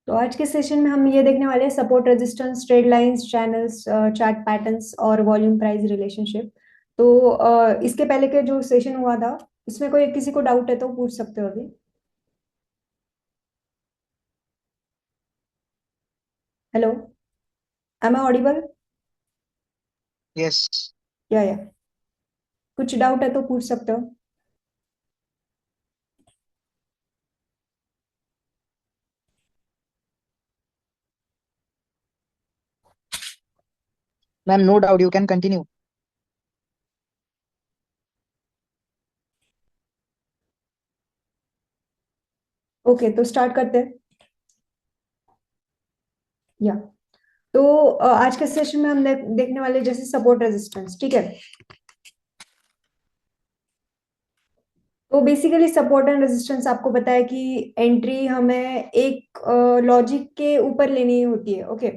तो आज के सेशन में हम ये देखने वाले हैं support resistance trade lines channels chart patterns और वॉल्यूम प्राइस रिलेशनशिप। तो इसके पहले के जो सेशन हुआ था उसमें कोई किसी को डाउट है तो पूछ सकते हो अभी। Hello, am I audible? Yes. या कुछ डाउट है तो पूछ सकते हो। Ma'am, no doubt, you can continue. Okay, तो स्टार्ट करते हैं। या तो आज के सेशन में हम देखने वाले जैसे सपोर्ट रेजिस्टेंस, ठीक है। तो बेसिकली सपोर्ट एंड रेजिस्टेंस आपको पता है कि एंट्री हमें एक लॉजिक के ऊपर लेनी होती है। ओके,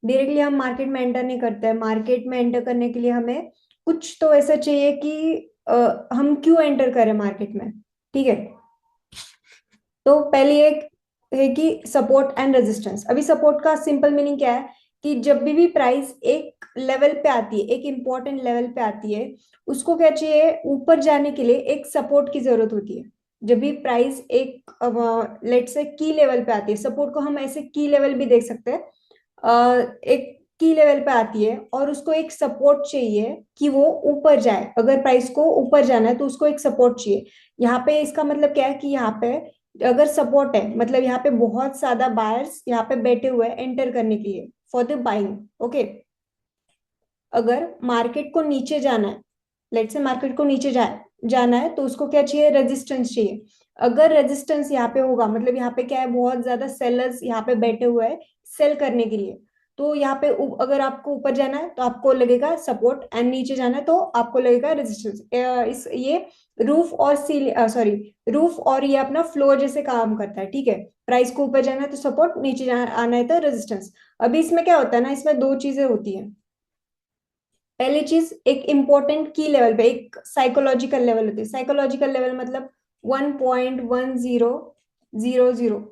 डायरेक्टली हम मार्केट में एंटर नहीं करते हैं। मार्केट में एंटर करने के लिए हमें कुछ तो ऐसा चाहिए कि हम क्यों एंटर करें मार्केट में, ठीक है। तो पहली एक है कि सपोर्ट एंड रेजिस्टेंस। अभी सपोर्ट का सिंपल मीनिंग क्या है कि जब भी प्राइस एक लेवल पे आती है, एक इंपॉर्टेंट लेवल पे आती है, उसको क्या चाहिए, ऊपर जाने के लिए एक सपोर्ट की जरूरत होती है। जब भी प्राइस एक लेट से की लेवल पे आती है, सपोर्ट को हम ऐसे की लेवल भी देख सकते हैं। एक की लेवल पे आती है और उसको एक सपोर्ट चाहिए कि वो ऊपर जाए। अगर प्राइस को ऊपर जाना है तो उसको एक सपोर्ट चाहिए। यहाँ पे इसका मतलब क्या है कि यहाँ पे अगर सपोर्ट है मतलब यहाँ पे बहुत ज्यादा बायर्स यहाँ पे बैठे हुए हैं एंटर करने के लिए फॉर द बाइंग। ओके, अगर मार्केट को नीचे जाना है, लेट से मार्केट को नीचे जाना है तो उसको क्या चाहिए, रेजिस्टेंस चाहिए। अगर रेजिस्टेंस यहाँ पे होगा मतलब यहाँ पे क्या है, बहुत ज्यादा सेलर्स यहाँ पे बैठे हुए हैं सेल करने के लिए। तो यहाँ पे अगर आपको ऊपर जाना है तो आपको लगेगा सपोर्ट एंड नीचे जाना है तो आपको लगेगा रेजिस्टेंस। इस ये रूफ और सील सॉरी रूफ और ये अपना फ्लोर जैसे काम करता है, ठीक है। प्राइस को ऊपर जाना है तो सपोर्ट, नीचे आना है तो रेजिस्टेंस। अभी इसमें क्या होता है ना, इसमें दो चीजें होती है। पहली चीज, एक इंपॉर्टेंट की लेवल पे एक साइकोलॉजिकल लेवल होती है। साइकोलॉजिकल लेवल मतलब 1.1000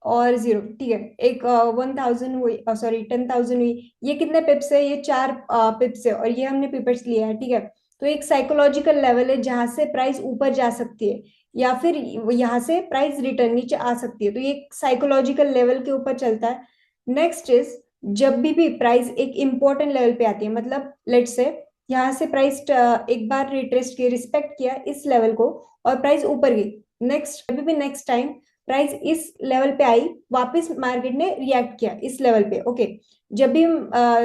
और जीरो, ठीक है। एक 1000 हुई, सॉरी 10,000 हुई, ये कितने पिप्स है, ये चार पिप्स है और ये हमने पिपेट्स लिया है, ठीक है। तो एक साइकोलॉजिकल लेवल है जहां से प्राइस ऊपर जा सकती है या फिर यहाँ से प्राइस रिटर्न नीचे आ सकती है। तो ये साइकोलॉजिकल लेवल के ऊपर चलता है। नेक्स्ट इज, जब भी प्राइस एक इंपॉर्टेंट लेवल पे आती है मतलब लेट से यहाँ से प्राइस एक बार रिट्रेस किया, रिस्पेक्ट किया इस लेवल को और प्राइस ऊपर गई। नेक्स्ट जब भी नेक्स्ट टाइम प्राइस इस लेवल पे आई, वापस मार्केट ने रिएक्ट किया इस लेवल पे। ओके, जब भी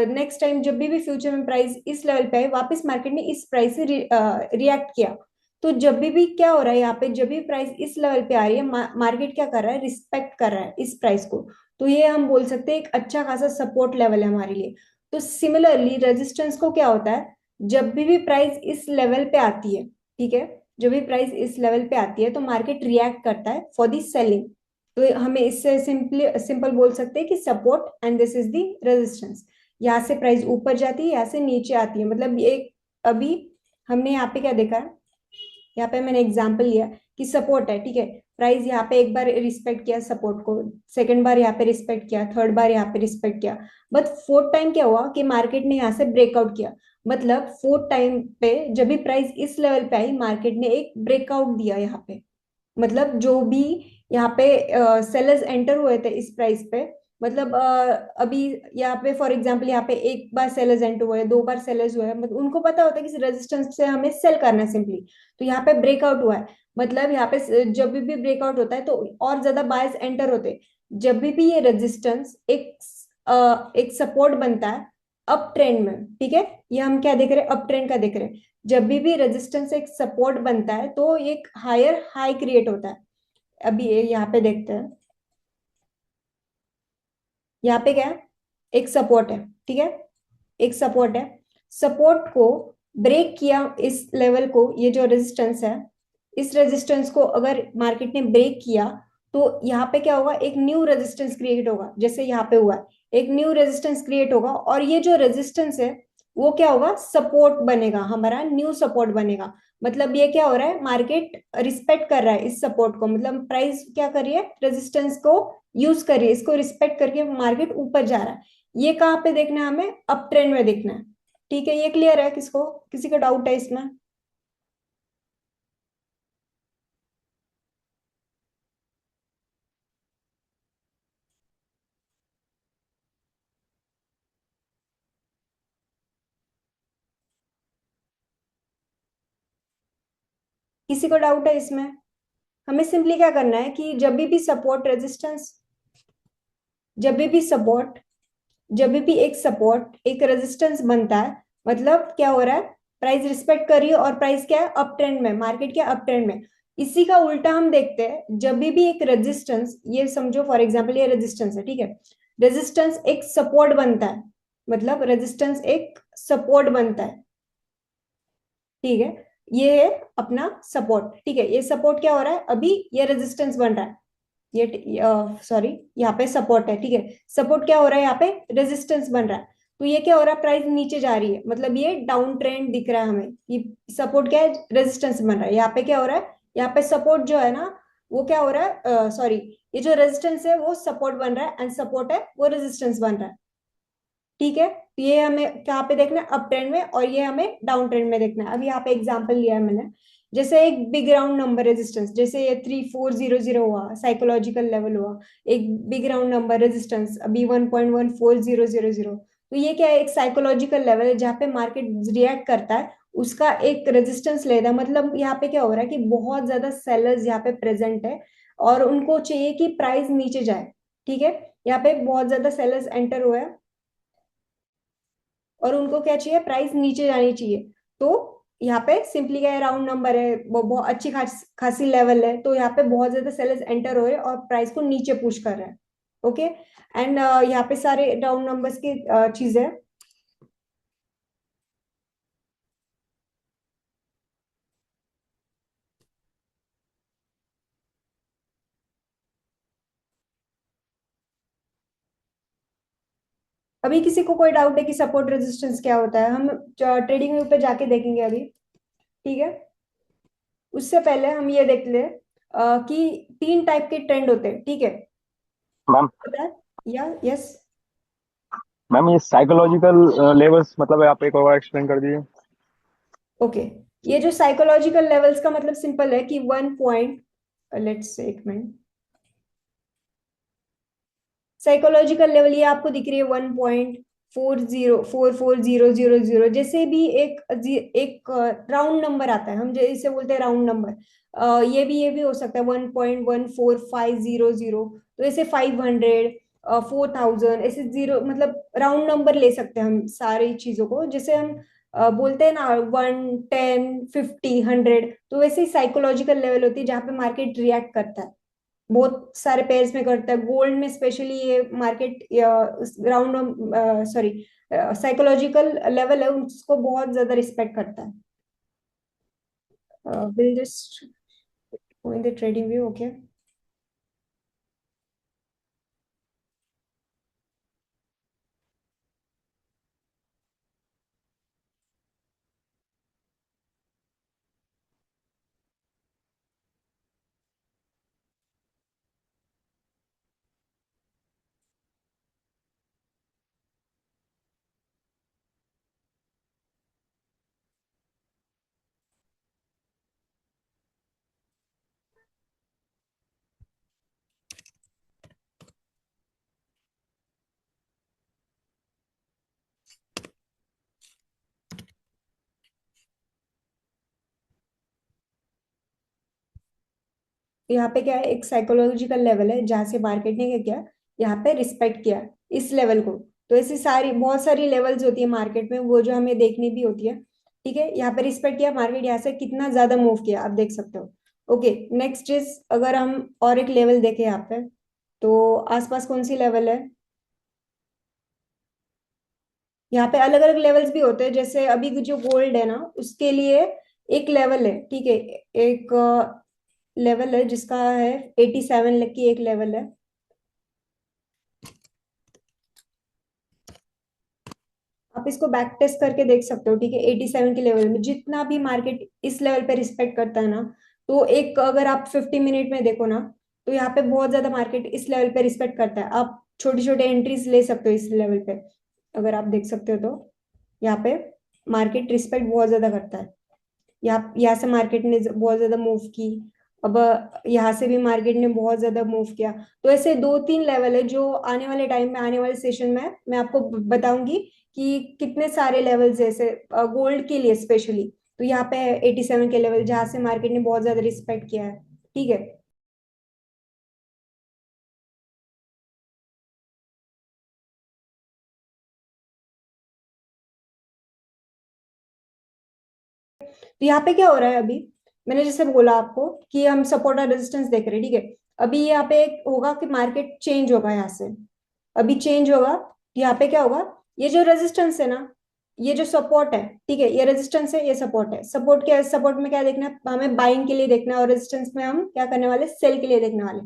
नेक्स्ट टाइम जब भी फ्यूचर में प्राइस इस लेवल पे आई, वापस मार्केट ने इस प्राइस से रिएक्ट किया। तो जब भी क्या हो रहा है यहाँ पे, जब भी प्राइस इस लेवल पे आ रही है, मार्केट क्या कर रहा है, रिस्पेक्ट कर रहा है इस प्राइस को। तो ये हम बोल सकते हैं एक अच्छा खासा सपोर्ट लेवल है हमारे लिए। तो सिमिलरली रेजिस्टेंस को क्या होता है, जब भी प्राइस इस लेवल पे आती है, ठीक है, जब भी प्राइस इस लेवल पे आती है तो मार्केट रिएक्ट करता है फॉर दी सेलिंग। तो हमें इससे सिंपल बोल सकते हैं कि support and this is the resistance. यहाँ से प्राइस ऊपर जाती है, यहाँ से नीचे आती है, मतलब ये अभी हमने यहाँ पे क्या देखा है, यहाँ पे मैंने एग्जांपल लिया कि सपोर्ट है, ठीक है। प्राइस यहाँ पे एक बार रिस्पेक्ट किया सपोर्ट को, सेकंड बार यहाँ पे रिस्पेक्ट किया, थर्ड बार यहाँ पे रिस्पेक्ट किया, बट फोर्थ टाइम क्या हुआ कि मार्केट ने यहाँ से ब्रेकआउट किया। मतलब फोर्थ टाइम पे जब भी प्राइस इस लेवल पे आई, मार्केट ने एक ब्रेकआउट दिया यहाँ पे। मतलब जो भी यहाँ पे सेलर्स एंटर हुए थे इस प्राइस पे, मतलब अभी यहाँ पे फॉर एग्जांपल यहाँ पे एक बार सेलर्स एंटर हुए, दो बार सेलर्स हुए, मतलब उनको पता होता है कि रेजिस्टेंस से हमें सेल करना है सिंपली। तो यहाँ पे ब्रेकआउट हुआ है, मतलब यहाँ पे जब भी ब्रेकआउट होता है तो और ज्यादा बायर्स एंटर होते हैं। जब भी ये रेजिस्टेंस एक सपोर्ट बनता है अप ट्रेंड में, ठीक है। ये हम क्या देख रहे हैं, अप ट्रेंड का देख रहे हैं। जब भी रेजिस्टेंस एक सपोर्ट बनता है तो एक हायर हाई क्रिएट होता है। अभी ये यहाँ पे देखते हैं, यहाँ पे क्या है, एक सपोर्ट है, ठीक है। एक सपोर्ट है, सपोर्ट को ब्रेक किया इस लेवल को, ये जो रेजिस्टेंस है, इस रेजिस्टेंस को अगर मार्केट ने ब्रेक किया तो यहाँ पे क्या होगा, एक न्यू रेजिस्टेंस क्रिएट होगा, जैसे यहाँ पे हुआ है। एक न्यू रेजिस्टेंस क्रिएट होगा और ये जो रेजिस्टेंस है वो क्या होगा, सपोर्ट बनेगा, हमारा न्यू सपोर्ट बनेगा। मतलब ये क्या हो रहा है, मार्केट रिस्पेक्ट कर रहा है इस सपोर्ट को, मतलब प्राइस क्या कर रही है, रेजिस्टेंस को यूज कर रही है, इसको रिस्पेक्ट करके मार्केट ऊपर जा रहा है। ये कहाँ पे देखना है हमें, अप ट्रेंड में देखना है। ठीक है, ये क्लियर है, किसको, किसी का डाउट है इसमें? किसी को डाउट है इसमें? हमें सिंपली क्या करना है कि जब भी सपोर्ट जब भी एक सपोर्ट एक रेजिस्टेंस बनता है, मतलब क्या हो रहा है, प्राइस रिस्पेक्ट कर रही है और प्राइस क्या है, अप ट्रेंड में, मार्केट क्या अप ट्रेंड में। इसी का उल्टा हम देखते हैं, जब भी एक रेजिस्टेंस, ये समझो फॉर एग्जांपल ये रेजिस्टेंस है, ठीक है, रेजिस्टेंस एक सपोर्ट बनता है, मतलब रेजिस्टेंस एक सपोर्ट बनता है, ठीक है, ये है अपना सपोर्ट, ठीक है, ये सपोर्ट क्या हो रहा है, अभी ये रेजिस्टेंस बन रहा है, ये सॉरी, यहाँ पे सपोर्ट है, ठीक है, सपोर्ट क्या हो रहा है, यहाँ पे रेजिस्टेंस बन रहा है। तो ये क्या हो रहा है, प्राइस नीचे जा रही है, मतलब ये डाउन ट्रेंड दिख रहा है हमें, ये सपोर्ट क्या है, रेजिस्टेंस बन रहा है, यहाँ पे क्या हो रहा है, यहाँ पे सपोर्ट जो है ना, वो क्या हो रहा है, सॉरी, ये जो रेजिस्टेंस है वो सपोर्ट बन रहा है, एंड सपोर्ट है वो रेजिस्टेंस बन रहा है, ठीक है। तो ये हमें कहाँ पे देखना है, अप ट्रेंड में, और ये हमें डाउन ट्रेंड में देखना है। अभी यहाँ पे एग्जांपल लिया है मैंने, जैसे एक बिग राउंड नंबर रेजिस्टेंस, जैसे ये 3400 हुआ, साइकोलॉजिकल लेवल हुआ, एक बिग राउंड नंबर रेजिस्टेंस अभी 1.14000। तो ये क्या है, एक साइकोलॉजिकल लेवल है जहाँ पे मार्केट रिएक्ट करता है, उसका एक रेजिस्टेंस लेता है, मतलब यहाँ पे क्या हो रहा है कि बहुत ज्यादा सेलर्स यहाँ पे प्रेजेंट है, और उनको चाहिए कि प्राइस नीचे जाए, ठीक है, यहाँ पे बहुत ज्यादा सेलर्स एंटर हुए हैं, और उनको क्या चाहिए, प्राइस नीचे जानी चाहिए। तो यहाँ पे सिंपली क्या है, राउंड नंबर है, वो बहुत अच्छी खासी लेवल है, तो यहाँ पे बहुत ज्यादा सेलर्स एंटर हो रहे हैं और प्राइस को नीचे पुश कर रहे हैं। ओके, एंड यहाँ पे सारे राउंड नंबर्स की चीजें। अभी किसी को कोई डाउट है कि सपोर्ट रेजिस्टेंस क्या होता है, हम ट्रेडिंग व्यू पे जाके देखेंगे अभी, ठीक है। उससे पहले हम ये देख ले कि तीन टाइप के ट्रेंड होते हैं, ठीक है, मैम पता है, या यस। मैम ये साइकोलॉजिकल लेवल्स मतलब है, आप एक और एक्सप्लेन कर दीजिए। ओके, ये जो साइकोलॉजिकल लेवल्स का मतलब सिंपल है कि 1 पॉइंट, लेट्स से एक मिनट, साइकोलॉजिकल लेवल ये आपको दिख रही है 1.40440000, जैसे भी एक राउंड नंबर आता है, हम जैसे बोलते हैं राउंड नंबर, ये भी हो सकता है 1.14500, तो ऐसे 500, 4000, ऐसे जीरो, मतलब राउंड नंबर ले सकते हैं हम सारी चीजों को, जैसे हम बोलते हैं ना 1, 10, 50, 100, तो वैसे ही साइकोलॉजिकल लेवल होती है जहाँ पे मार्केट रिएक्ट करता है, बहुत सारे पेयर्स में करता है, गोल्ड में स्पेशली ये market round, sorry, psychological level है, उसको बहुत ज्यादा रिस्पेक्ट करता है। Will just go in the trading view, okay. यहाँ पे क्या है, एक साइकोलॉजिकल लेवल है जहाँ से मार्केट ने क्या किया, यहाँ पे रिस्पेक्ट किया इस लेवल को। तो ऐसी सारी बहुत सारी लेवल्स होती है मार्केट में, वो जो हमें देखनी भी होती है, ठीक है, यहाँ पे रिस्पेक्ट किया, मार्केट यहाँ से कितना ज्यादा मूव किया आप देख सकते हो। ओके, नेक्स्ट इज, अगर हम और एक लेवल देखें यहाँ पे, तो आसपास कौन सी लेवल है, यहाँ पे अलग अलग लेवल्स भी होते हैं, जैसे अभी जो गोल्ड है ना, उसके लिए एक लेवल है, ठीक है, एक लेवल है जिसका है 87 की एक लेवल है। आप आप इसको बैक टेस्ट करके देख सकते हो, ठीक है। 87 के लेवल में जितना भी मार्केट इस लेवल पे रिस्पेक्ट करता है ना, तो एक अगर आप 50 मिनट में देखो ना, तो यहाँ पे बहुत ज्यादा मार्केट इस लेवल पे रिस्पेक्ट करता है। आप छोटे छोटे एंट्रीज ले सकते हो इस लेवल पे, अगर आप देख सकते हो तो यहाँ पे मार्केट रिस्पेक्ट बहुत ज्यादा करता है। यहाँ से मार्केट ने बहुत ज्यादा मूव की, अब यहाँ से भी मार्केट ने बहुत ज्यादा मूव किया। तो ऐसे 2-3 लेवल है जो आने वाले टाइम में, आने वाले सेशन में मैं आपको बताऊंगी कि कितने सारे लेवल्स जैसे गोल्ड के लिए स्पेशली। तो यहाँ पे 87 के लेवल जहाँ से मार्केट ने बहुत ज्यादा रिस्पेक्ट किया है, ठीक है। तो यहाँ पे क्या हो रहा है अभी, मैंने जैसे बोला आपको कि हम सपोर्ट और रेजिस्टेंस देख रहे हैं, ठीक है। अभी यहाँ पे एक होगा कि मार्केट चेंज होगा यहाँ से, अभी चेंज होगा। यहाँ पे क्या होगा, ये जो रेजिस्टेंस है ना, ये जो सपोर्ट है, ठीक है, ये रेजिस्टेंस है, ये सपोर्ट है। सपोर्ट क्या है, सपोर्ट में क्या देखना है हमें, बाइंग के लिए देखना है, और रेजिस्टेंस में हम क्या करने वाले, सेल के लिए देखने वाले।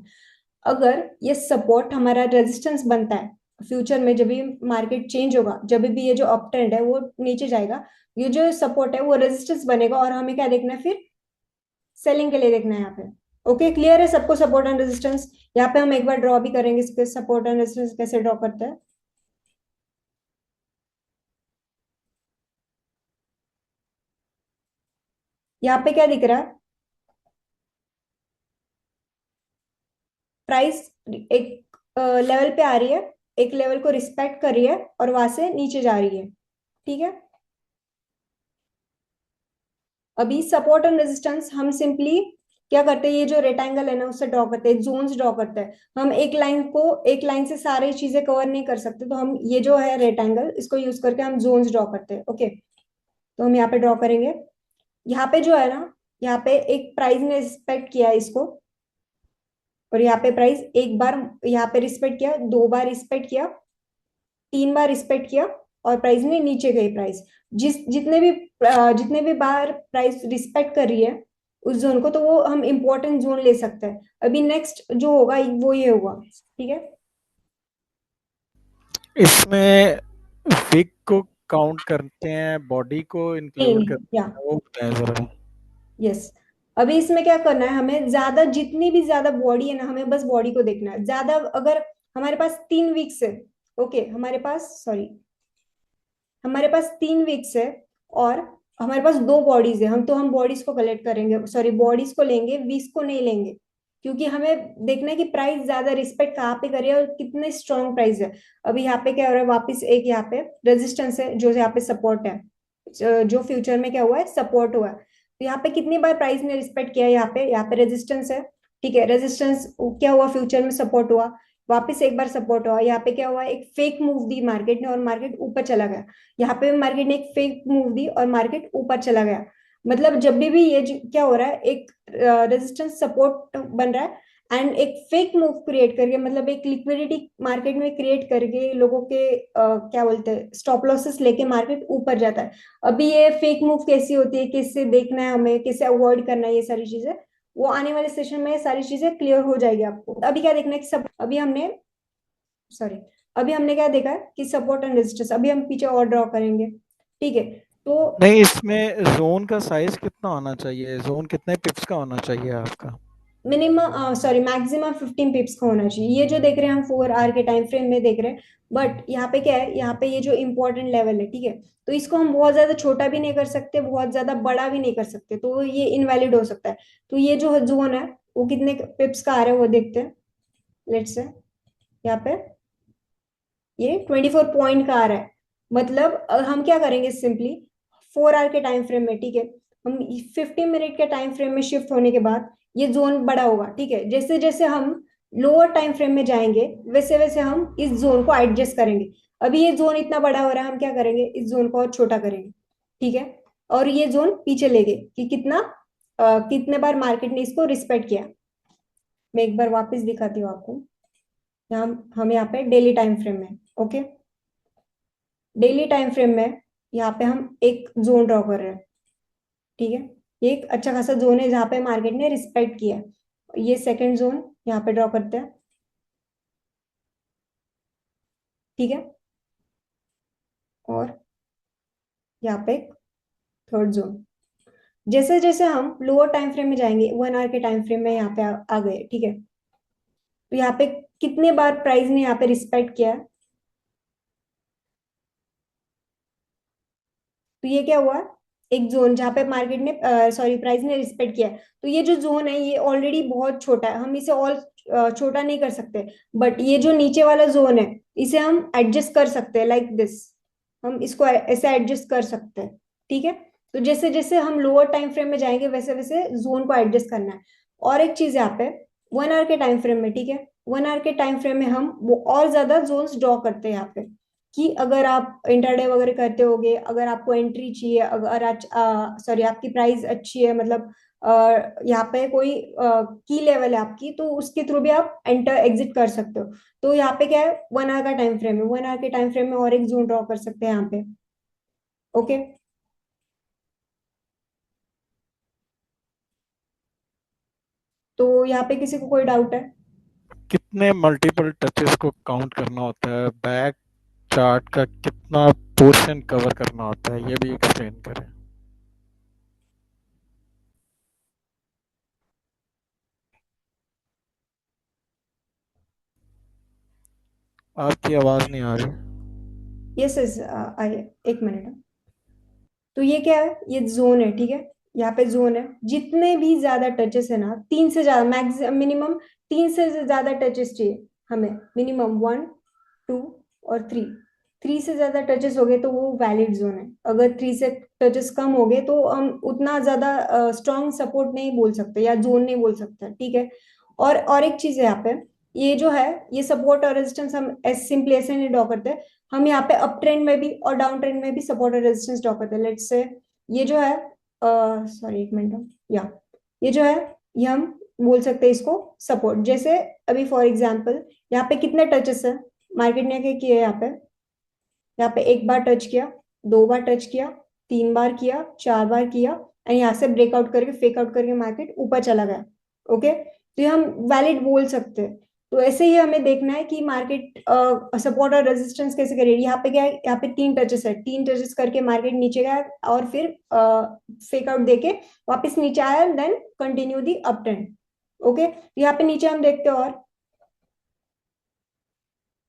अगर ये सपोर्ट हमारा रेजिस्टेंस बनता है फ्यूचर में, जब भी मार्केट चेंज होगा, जब भी ये जो अप ट्रेंड है वो नीचे जाएगा, ये जो सपोर्ट है वो रेजिस्टेंस बनेगा, और हमें क्या देखना है फिर, सेलिंग के लिए देखना है यहाँ पे। ओके, क्लियर है सबको सपोर्ट एंड रेजिस्टेंस? यहाँ पे हम एक बार ड्रॉ भी करेंगे इसके, सपोर्ट एंड रेजिस्टेंस कैसे ड्रॉ करते हैं। यहाँ पे क्या दिख रहा है, प्राइस एक लेवल पे आ रही है, एक लेवल को रिस्पेक्ट कर रही है और वहां से नीचे जा रही है, ठीक है। अभी सपोर्ट एंड रेजिस्टेंस हम सिंपली क्या करते हैं, ये जो रेक्टेंगल है ना उससे ड्रॉ करते हैं, जोन्स ड्रॉ करते हैं। हम एक लाइन को, एक लाइन से सारी चीजें कवर नहीं कर सकते, तो हम ये जो है रेक्टेंगल, इसको यूज करके हम जोन्स ड्रॉ करते हैं। ओके, तो हम यहाँ पे ड्रॉ करेंगे। यहाँ पे जो है ना, यहाँ पे एक प्राइस ने रिस्पेक्ट किया है इसको, और यहाँ पे प्राइस एक बार यहाँ पे रिस्पेक्ट किया, 2 बार रिस्पेक्ट किया, 3 बार रिस्पेक्ट किया, और प्राइस ने नीचे गई। प्राइस जितने भी बार प्राइस रिस्पेक्ट कर रही है उस जोन को, तो वो हम इंपॉर्टेंट जोन ले सकते हैं। अभी नेक्स्ट जो होगा वो ये होगा, ठीक है। इसमें विक को काउंट करते हैं, बॉडी को इंक्लूड नहीं, करते या हैं, वो बताएं जरा। यस, अभी इसमें क्या करना है हमें, ज्यादा जितनी भी ज्यादा बॉडी है ना, हमें बस बॉडी को देखना है। ज्यादा अगर हमारे पास 3 वीक्स है, ओके, हमारे पास 3 वीक्स है, और हमारे पास 2 बॉडीज है, हम बॉडीज को कलेक्ट करेंगे, सॉरी बॉडीज को लेंगे, वीक्स को नहीं लेंगे। क्योंकि हमें देखना है कि प्राइस ज्यादा रिस्पेक्ट कहाँ पे करे और कितने स्ट्रॉन्ग प्राइस है। अभी यहाँ पे क्या हो रहा है, वापस एक यहाँ पे रेजिस्टेंस है, जो यहाँ पे सपोर्ट है, जो फ्यूचर में क्या हुआ है, सपोर्ट हुआ है। तो यहाँ पे कितनी बार प्राइस ने रिस्पेक्ट किया, यहाँ पे रेजिस्टेंस है, ठीक है। रेजिस्टेंस क्या हुआ, फ्यूचर में सपोर्ट हुआ, वापस एक बार सपोर्ट हुआ। यहाँ पे क्या हुआ, एक फेक मूव दी मार्केट ने और मार्केट ऊपर चला गया। यहाँ पे मार्केट ने एक फेक मूव दी और मार्केट ऊपर चला गया। मतलब जब भी ये क्या हो रहा है, एक रेजिस्टेंस सपोर्ट बन रहा है, एंड एक फेक मूव क्रिएट करके, मतलब एक लिक्विडिटी मार्केट में क्रिएट करके लोगों के क्या बोलते हैं, स्टॉप लॉसेस लेके मार्केट ऊपर जाता है। अभी ये फेक मूव कैसी होती है, किससे देखना है हमें, किससे अवॉइड करना है, ये सारी चीजें वो आने वाले सेशन में ये सारी चीजें क्लियर हो जाएगी आपको। अभी क्या देखना है कि सब, सॉरी अभी हमने क्या देखा है कि सपोर्ट एंड रेजिस्टेंस, अभी हम पीछे और ड्रॉ करेंगे, ठीक है। तो नहीं, इसमें जोन का साइज कितना होना चाहिए, जोन कितने पिप्स का होना चाहिए आपका? मिनिमम, सॉरी मैक्सिमम 15 पिप्स का होना चाहिए। ये जो देख रहे हैं हम 4 आवर के टाइम फ्रेम में देख रहे हैं, बट यहाँ पे क्या है, यहाँ पे ये जो इंपॉर्टेंट लेवल है, ठीक है, तो इसको हम बहुत ज्यादा छोटा भी नहीं कर सकते, बहुत ज्यादा बड़ा भी नहीं कर सकते, तो ये इनवैलिड हो सकता है। तो ये जो जोन है वो कितने पिप्स का आ रहा है वो देखते हैं। लेट्स से यहाँ पे ये 24 पॉइंट का आ रहा है। मतलब हम क्या करेंगे सिंपली, 4 आवर के टाइम फ्रेम में, ठीक है, हम 50 मिनट के टाइम फ्रेम में शिफ्ट होने के बाद ये जोन बड़ा होगा, ठीक है। जैसे जैसे हम लोअर टाइम फ्रेम में जाएंगे, वैसे वैसे हम इस जोन को एडजस्ट करेंगे। अभी ये जोन इतना बड़ा हो रहा है, हम क्या करेंगे, इस जोन को और छोटा करेंगे, ठीक है। और ये जोन पीछे लेंगे कि कितने बार मार्केट ने इसको रिस्पेक्ट किया। मैं एक बार वापस दिखाती हूँ आपको। हम यहाँ पे डेली टाइम फ्रेम में, ओके, डेली टाइम फ्रेम में यहाँ पे हम एक जोन ड्रॉ कर रहे हैं, ठीक है। ये एक अच्छा खासा जोन है जहाँ पे मार्केट ने रिस्पेक्ट किया है। ये सेकंड जोन यहाँ पे ड्रॉ करते हैं, ठीक है। और यहाँ पे थर्ड जोन। जैसे जैसे हम लोअर टाइम फ्रेम में जाएंगे, 1 आवर के टाइम फ्रेम में यहाँ पे आ गए, ठीक है। तो यहाँ पे कितने बार प्राइस ने यहाँ पे रिस्पेक्ट किया है? तो ये क्या हुआ, एक जोन जहाँ पे मार्केट ने सॉरी प्राइस ने रिस्पेक्ट किया है। तो ये जो जोन है ये ऑलरेडी बहुत छोटा है, हम इसे और छोटा नहीं कर सकते। बट ये जो नीचे वाला जोन है इसे हम एडजस्ट कर सकते हैं, लाइक दिस। हम इसको ऐसे एडजस्ट कर सकते हैं, ठीक है। तो जैसे जैसे हम लोअर टाइम फ्रेम में जाएंगे वैसे वैसे जोन को एडजस्ट करना है। और एक चीज यहाँ पे 1 आवर के टाइम फ्रेम में, ठीक है, 1 आवर के टाइम फ्रेम में हम वो और ज्यादा जोन्स ड्रॉ करते हैं यहाँ पे, कि अगर आप इंटरडे वगैरह करते होगे, अगर आपको एंट्री चाहिए, अगर आज सॉरी आपकी प्राइस अच्छी है, मतलब यहाँ पे कोई की लेवल है आपकी, तो उसके थ्रू भी आप एंटर एग्जिट कर सकते हो। तो यहाँ पे क्या है, 1 आवर का टाइम फ्रेम है, 1 आवर के टाइम फ्रेम में और एक जोन ड्रॉ कर सकते हैं यहाँ पे। ओके। तो यहाँ पे किसी को कोई डाउट है? कितने मल्टीपल टचेस को काउंट करना होता है, बैक चार्ट का कितना पोर्शन कवर करना होता है, ये भी एक्सप्लेन करें। आपकी आवाज नहीं आ रही। यस यस, आइए, एक मिनट। तो ये क्या है, ये जोन है, ठीक है। यहाँ पे जोन है, जितने भी ज्यादा टचेस है ना, 3 से ज्यादा, मैक्स मिनिमम 3 से ज्यादा टचेस चाहिए हमें, मिनिमम 1, 2 और 3। 3 से ज्यादा टचेस हो गए तो वो वैलिड जोन है। अगर 3 से टचेस कम हो गए तो हम उतना ज्यादा स्ट्रॉन्ग सपोर्ट नहीं बोल सकते या जोन नहीं बोल सकते, ठीक है। और एक चीज है यहाँ पे, ये जो है, ये सपोर्ट और रेजिस्टेंस हम सिंपली ऐसे नहीं ड्रॉ करते। हम यहाँ पे अप ट्रेंड में भी और डाउन ट्रेंड में भी सपोर्ट और रेजिस्टेंस ड्रॉ करते हैं। लेट्स से ये जो है, सॉरी एक मिनट, या ये जो है, ये हम बोल सकते हैं इसको सपोर्ट। जैसे अभी फॉर एग्जांपल यहाँ पे कितने टचेस है, मार्केट ने क्या किया है यहाँ पे, यहाँ पे एक बार टच किया, 2 बार टच किया, 3 बार किया, 4 बार किया, एंड यहाँ से ब्रेकआउट करके फेक आउट करके मार्केट ऊपर चला गया। ओके, तो ये हम वैलिड बोल सकते हैं। तो ऐसे ही हमें देखना है कि मार्केट सपोर्ट और रेजिस्टेंस कैसे करेगी। यहाँ पे क्या है, यहाँ पे 3 टचेस है, 3 टचेस करके मार्केट नीचे गया और फिर फेक आउट देके वापस नीचे आया, देन कंटिन्यू दी अप ट्रेंड। ओके, यहाँ पे नीचे हम देखते हैं, और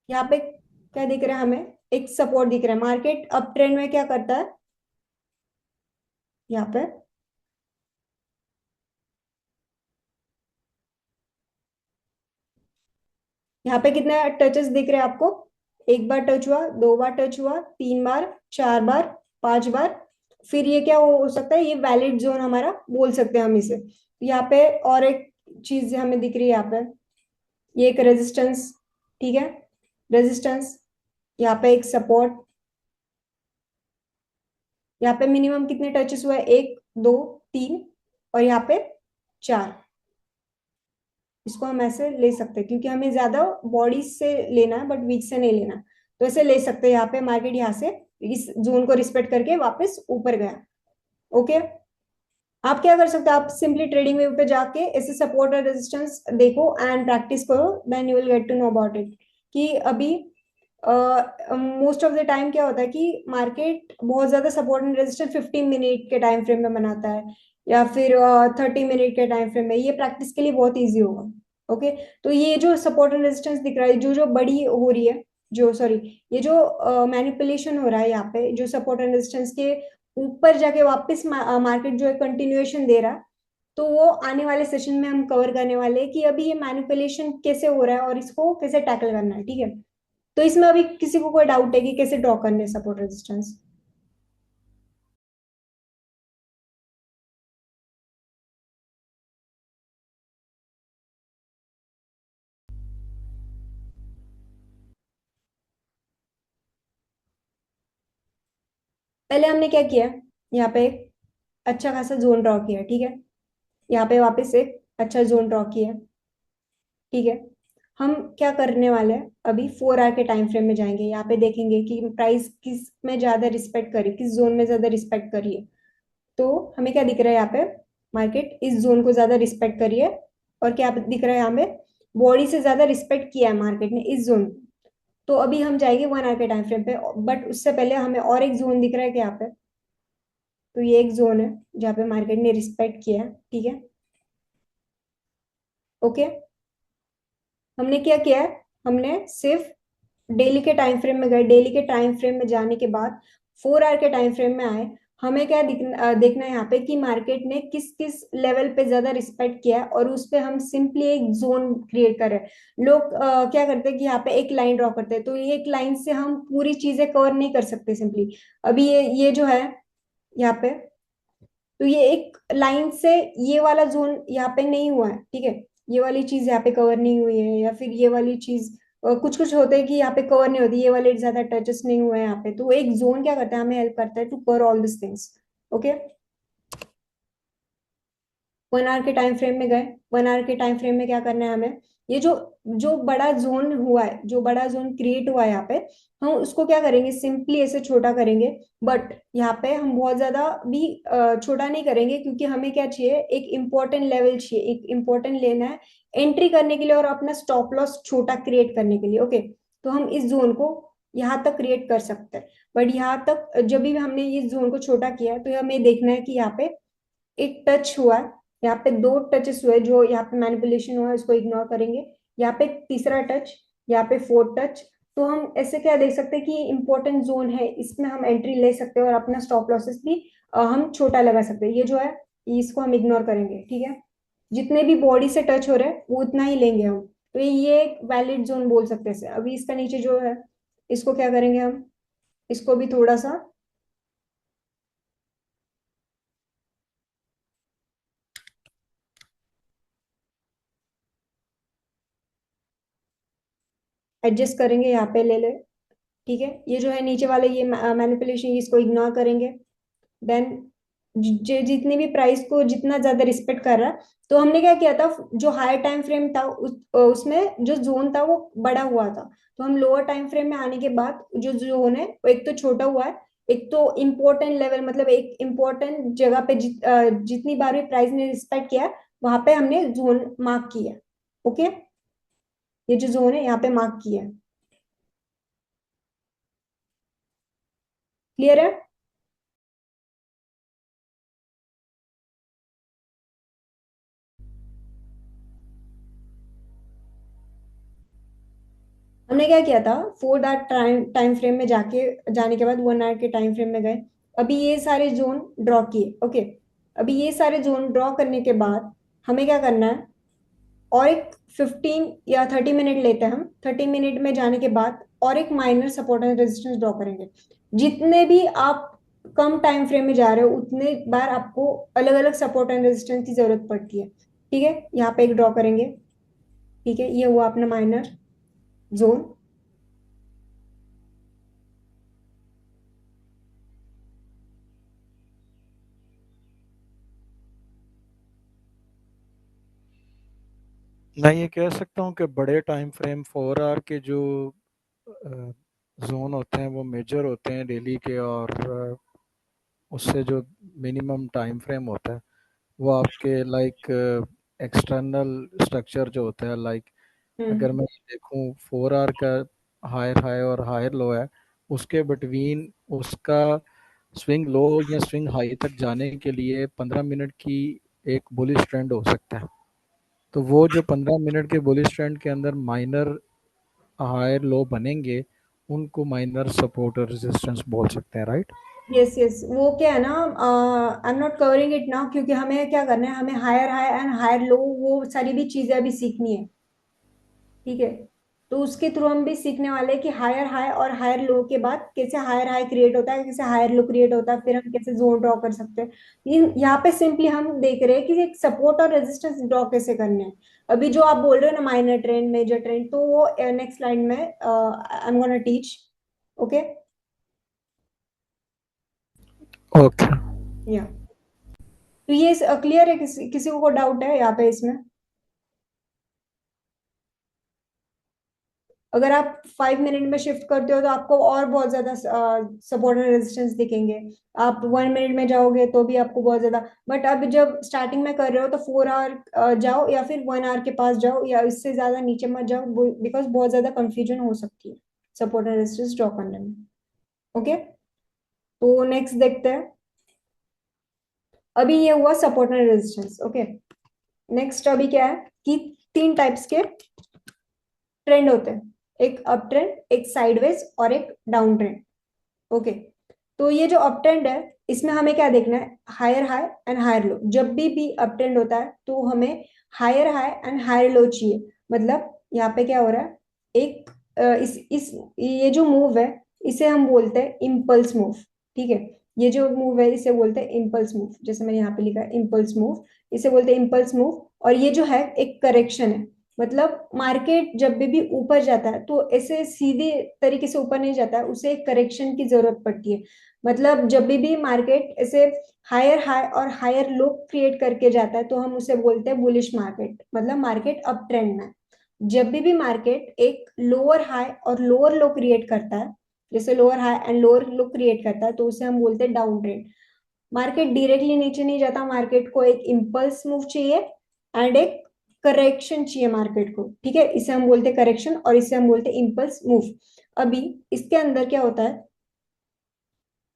यहाँ पे क्या दिख रहा है हमें, एक सपोर्ट दिख रहा है। मार्केट अप ट्रेंड में क्या करता है, यहाँ पे यहाँ पे कितने टचेस दिख रहे हैं आपको, एक बार टच हुआ, 2 बार टच हुआ, 3 बार, 4 बार, 5 बार। फिर ये क्या हो सकता है, ये वैलिड जोन हमारा बोल सकते हैं हम इसे। यहाँ पे और एक चीज हमें दिख रही है यहाँ पे, ये एक रेजिस्टेंस, ठीक है, रेजिस्टेंस, यहाँ पे एक सपोर्ट। यहाँ पे मिनिमम कितने टचेस हुए, 1, 2, 3 और यहाँ पे 4। इसको हम ऐसे ले सकते हैं क्योंकि हमें ज्यादा बॉडी से लेना है बट वीक से नहीं लेना। तो ऐसे ले सकते हैं, यहाँ पे मार्केट यहाँ से इस जोन को रिस्पेक्ट करके वापस ऊपर गया। ओके, आप क्या कर सकते हो, आप सिंपली ट्रेडिंग व्यू पे जाके ऐसे सपोर्ट और रेजिस्टेंस देखो एंड प्रैक्टिस करो, then you will get to know about it. कि अभी मोस्ट ऑफ द टाइम क्या होता है कि मार्केट बहुत ज्यादा सपोर्ट एंड रेजिस्टेंस 15 मिनट के टाइम फ्रेम में बनाता है, या फिर 30 मिनट के टाइम फ्रेम में। ये प्रैक्टिस के लिए बहुत ईजी होगा। ओके, तो ये जो सपोर्ट एंड रेजिस्टेंस दिख रहा है, जो जो बड़ी हो रही है, जो सॉरी ये जो मैनिपुलेशन हो रहा है यहाँ पे, जो सपोर्ट एंड रेजिस्टेंस के ऊपर जाके वापस मार्केट जो है कंटिन्यूएशन दे रहा है, तो वो आने वाले सेशन में हम कवर करने वाले हैं कि अभी ये मैनिपुलेशन कैसे हो रहा है और इसको कैसे टैकल करना है, ठीक है। तो इसमें अभी किसी को कोई डाउट है कि कैसे ड्रॉ करने सपोर्ट रेजिस्टेंस? पहले हमने क्या किया, यहाँ पे एक अच्छा खासा जोन ड्रॉ किया, ठीक है। यहाँ पे वापस एक अच्छा जोन ड्रॉ किया, ठीक है। हम क्या करने वाले हैं, अभी 4 आवर के टाइम फ्रेम में जाएंगे, यहाँ पे देखेंगे कि प्राइस किस में ज्यादा रिस्पेक्ट करी, किस जोन में ज्यादा रिस्पेक्ट करी है। तो हमें क्या दिख रहा है यहाँ पे, मार्केट इस जोन को ज्यादा रिस्पेक्ट करी है। और क्या दिख रहा है यहाँ पे, बॉडी से ज्यादा रिस्पेक्ट किया है मार्केट ने इस जोन। तो अभी हम जाएंगे 1 आवर के टाइम फ्रेम पे, बट उससे पहले हमें और एक जोन दिख रहा है कि यहाँ पे, तो ये एक जोन है जहाँ पे मार्केट ने रिस्पेक्ट किया, ठीक है। ओके, हमने क्या किया है, हमने सिर्फ डेली के टाइम फ्रेम में गए, डेली के टाइम फ्रेम में जाने के बाद 4 आवर के टाइम फ्रेम में आए। हमें क्या देखना है यहाँ पे कि मार्केट ने किस किस लेवल पे ज्यादा रिस्पेक्ट किया है, और उस पे हम सिंपली एक जोन क्रिएट कर रहे हैं। लोग क्या करते हैं कि यहाँ पे एक लाइन ड्रॉ करते हैं, तो ये एक लाइन से हम पूरी चीजें कवर नहीं कर सकते सिंपली। अभी ये जो है यहाँ पे, तो ये एक लाइन से ये वाला जोन यहाँ पे नहीं हुआ है, ठीक है। ये वाली चीज यहाँ पे कवर नहीं हुई है, या फिर ये वाली चीज कुछ कुछ होते हैं कि यहाँ पे कवर नहीं होती, ये वाले ज्यादा टचेस नहीं हुए हैं यहाँ पे। तो एक जोन क्या करता है, हमें हेल्प करता है to cover all this things. Okay, 1 hour के टाइम फ्रेम में गए। 1 आवर के टाइम फ्रेम में क्या करना है हमें, ये जो जो बड़ा जोन हुआ है, जो बड़ा जोन क्रिएट हुआ है यहाँ पे, हम उसको क्या करेंगे, सिंपली ऐसे छोटा करेंगे। बट यहाँ पे हम बहुत ज्यादा भी छोटा नहीं करेंगे, क्योंकि हमें क्या चाहिए, एक इम्पोर्टेंट लेवल चाहिए, एक इम्पोर्टेंट लेना है एंट्री करने के लिए और अपना स्टॉप लॉस छोटा क्रिएट करने के लिए। ओके, तो हम इस जोन को यहाँ तक क्रिएट कर सकते हैं। बट यहाँ तक जब भी हमने इस जोन को छोटा किया है, तो हमें देखना है कि यहाँ पे एक टच हुआ है, यहाँ पे 2 टचेस हुए, जो यहाँ पे मैनिपुलेशन हुआ है उसको इग्नोर करेंगे। यहाँ पे तीसरा टच, यहाँ पे 4th टच। तो हम ऐसे क्या देख सकते हैं कि इंपॉर्टेंट जोन है, इसमें हम एंट्री ले सकते हैं और अपना स्टॉप लॉसेस भी हम छोटा लगा सकते हैं। ये जो है इसको हम इग्नोर करेंगे, ठीक है। जितने भी बॉडी से टच हो रहे हैं वो उतना ही लेंगे हम। तो ये एक वैलिड जोन बोल सकते हैं। अभी इसका नीचे जो है, इसको क्या करेंगे हम, इसको भी थोड़ा सा एडजस्ट करेंगे, यहाँ पे ले ले, ठीक है। ये जो है नीचे वाले ये मैनिपुलेशन, इसको इग्नोर करेंगे। देन जितनी भी प्राइस को जितना ज्यादा रिस्पेक्ट कर रहा है, तो हमने क्या किया था, जो हायर टाइम फ्रेम था उसमें जो जोन था वो बड़ा हुआ था। तो हम लोअर टाइम फ्रेम में आने के बाद जो जोन है वो एक तो छोटा हुआ है, एक तो इम्पोर्टेंट लेवल, मतलब एक इम्पोर्टेंट जगह पे जितनी बार भी प्राइस ने रिस्पेक्ट किया, वहां पे हमने जोन मार्क किया। ओके, ये जो जोन है यहाँ पे मार्क किया है। क्लियर है? हमने क्या किया था, 4 आवर टाइम फ्रेम में जाने के बाद 1 आवर के टाइम फ्रेम में गए। अभी ये सारे जोन ड्रॉ किए। ओके, अभी ये सारे जोन ड्रॉ करने के बाद हमें क्या करना है, और एक 15 या 30 मिनट लेते हैं हम। 30 मिनट में जाने के बाद और एक minor support and resistance draw करेंगे। जितने भी आप कम टाइम फ्रेम में जा रहे हो, उतने बार आपको अलग अलग सपोर्ट एंड रेजिस्टेंस की जरूरत पड़ती है, ठीक है। यहाँ पे एक ड्रॉ करेंगे, ठीक है। ये हुआ अपना माइनर जोन। मैं ये कह सकता हूँ कि बड़े टाइम फ्रेम 4 आवर के जो जोन होते हैं वो मेजर होते हैं डेली के, और उससे जो मिनिमम टाइम फ्रेम होता है वो आपके लाइक एक्सटर्नल स्ट्रक्चर जो होता है, लाइक अगर मैं देखूं 4 आवर का हायर हाई और हायर लो है, उसके बिटवीन उसका स्विंग लो या स्विंग हाई तक जाने के लिए 15 मिनट की एक बुलिश ट्रेंड हो सकता है। तो वो जो 15 मिनट के बुलिश ट्रेंड के अंदर माइनर हायर लो बनेंगे, उनको माइनर सपोर्ट और रेजिस्टेंस बोल सकते हैं, राइट। यस यस, वो क्या है ना, I am not covering it now, क्योंकि हमें क्या करना है, हमें higher high and higher low वो सारी भी चीजें अभी सीखनी है, ठीक है। तो उसके थ्रू हम भी सीखने वाले हैं कि हायर हाई और हायर लो के बाद कैसे हायर हाई क्रिएट होता है, कैसे हायर लो क्रिएट होता है, फिर हम कैसे जोन ड्रॉ कर सकते हैं। यहाँ पे सिंपली हम देख रहे हैं कि एक सपोर्ट और रेजिस्टेंस ड्रॉ कैसे करने हैं। अभी जो आप बोल रहे हो ना, माइनर ट्रेंड मेजर ट्रेंड, तो वो नेक्स्ट स्लाइड में I am gonna teach. Okay, okay. या तो ये क्लियर है? किसी को डाउट है यहाँ पे इसमें? अगर आप 5 मिनट में शिफ्ट करते हो तो आपको और बहुत ज्यादा सपोर्ट एंड रेजिस्टेंस दिखेंगे। आप 1 मिनट में जाओगे तो भी आपको बहुत ज्यादा। बट अब जब स्टार्टिंग में कर रहे हो तो 4 आवर जाओ, या फिर 1 आवर के पास जाओ, या इससे ज्यादा नीचे मत जाओ, बिकॉज बहुत ज्यादा कंफ्यूजन हो सकती है सपोर्ट एंड रेजिस्टेंस ड्रॉ करने में। ओके, तो नेक्स्ट देखते हैं। अभी ये हुआ support and resistance. Okay, next अभी क्या है कि 3 टाइप्स के ट्रेंड होते हैं, एक अप ट्रेंड, एक साइडवेज और एक डाउन ट्रेंड। ओके, तो ये जो अप ट्रेंड है इसमें हमें क्या देखना है, higher high and higher low. जब भी अप ट्रेंड होता है तो हमें higher high and higher low चाहिए। मतलब यहाँ पे क्या हो रहा है, एक इस ये जो मूव है इसे हम बोलते हैं इम्पल्स मूव। ठीक है, ये जो मूव है इसे बोलते हैं इम्पल्स मूव, जैसे मैंने यहाँ पे लिखा है इम्पल्स मूव, इसे बोलते हैं इम्पल्स मूव। और ये जो है एक करेक्शन है। मतलब मार्केट जब भी ऊपर जाता है तो ऐसे सीधे तरीके से ऊपर नहीं जाता है, उसे एक करेक्शन की जरूरत पड़ती है। मतलब जब भी मार्केट ऐसे हायर हाई और हायर लो क्रिएट करके जाता है तो हम उसे बोलते हैं बुलिश मार्केट, मतलब मार्केट अप ट्रेंड में। जब भी मार्केट एक लोअर हाई और लोअर लो क्रिएट करता है, जैसे lower high and lower low create करता है, तो उसे हम बोलते हैं डाउन ट्रेंड। मार्केट डायरेक्टली नीचे नहीं जाता, मार्केट को एक इम्पल्स मूव चाहिए एंड एक करेक्शन चाहिए मार्केट को। ठीक है, इसे हम बोलते हैं करेक्शन और इसे हम बोलते हैं इम्पल्स मूव। अभी इसके अंदर क्या होता है,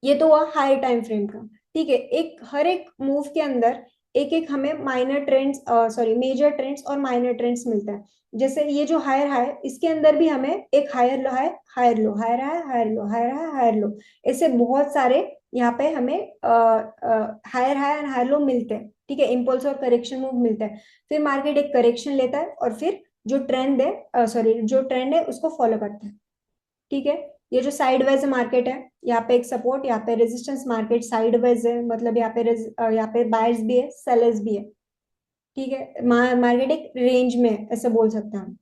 ये तो हुआ हाई टाइम फ्रेम का। ठीक है, एक हर एक मूव के अंदर एक एक हमें minor trends, sorry major trends और माइनर ट्रेंड्स मिलता है। जैसे ये जो हायर हाई, इसके अंदर भी हमें एक higher low high, higher low, higher high, higher low, higher high, higher low, ऐसे बहुत सारे यहाँ पे हमें higher high and higher low मिलते हैं। ठीक है, इम्पल्स और करेक्शन मूव मिलता है। फिर मार्केट एक करेक्शन लेता है और फिर जो ट्रेंड है, सॉरी जो ट्रेंड है उसको फॉलो करता है। ठीक है, ये जो साइडवेज मार्केट है, यहाँ पे एक सपोर्ट, यहाँ पे रेजिस्टेंस, मार्केट साइडवेज है, मतलब यहाँ पे यहाँ पे बायर्स भी है, सेलर्स भी है। ठीक है, मार्केट एक रेंज में है, ऐसे बोल सकते हैं हम।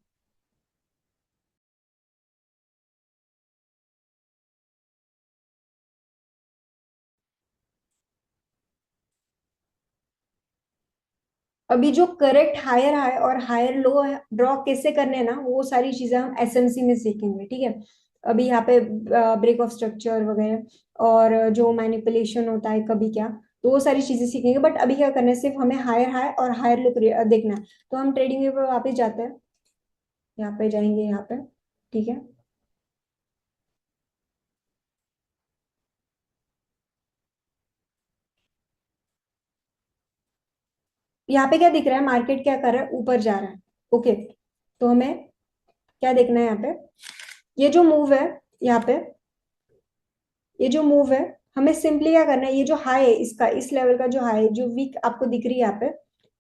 अभी जो करेक्ट हायर हाई और हायर लो ड्रॉ कैसे करने हैं ना, वो सारी चीजें हम एसएमसी में सीखेंगे। ठीक है, अभी यहाँ पे ब्रेक ऑफ स्ट्रक्चर वगैरह और जो मैनिपुलेशन होता है कभी क्या, तो वो सारी चीजें सीखेंगे। बट अभी क्या करना है, सिर्फ हमें हायर हाई और हायर लो देखना है। तो हम ट्रेडिंग व्यू पे वापस जाते हैं, यहाँ पे जाएंगे, यहाँ पे। ठीक है, यहाँ पे क्या दिख रहा है, मार्केट क्या कर रहा है, ऊपर जा रहा है। ओके, तो हमें क्या देखना है यहाँ पे, ये जो मूव है यहाँ पे, ये जो मूव है, हमें सिंपली क्या करना है, ये जो हाई है इसका, इस लेवल का जो हाई जो वीक आपको दिख रही है यहाँ पे,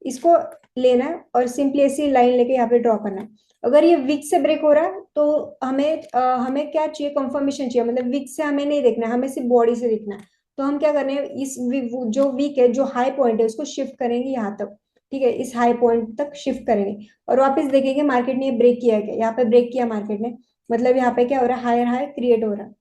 इसको लेना है और सिंपली ऐसी लाइन लेके यहाँ पे ड्रॉ करना है। अगर ये वीक से ब्रेक हो रहा है तो हमें क्या चाहिए, कंफर्मेशन चाहिए। मतलब वीक से हमें नहीं देखना है, हमें सिर्फ बॉडी से देखना है। तो हम क्या करने हैं, जो वीक है, जो हाई पॉइंट है, उसको शिफ्ट करेंगे यहाँ तक। ठीक है, इस हाई पॉइंट तक शिफ्ट करेंगे और वापस देखेंगे मार्केट ने ब्रेक किया है क्या। यहाँ पे ब्रेक किया मार्केट ने, मतलब यहाँ पे क्या हो रहा है, हायर हाई क्रिएट हो रहा है।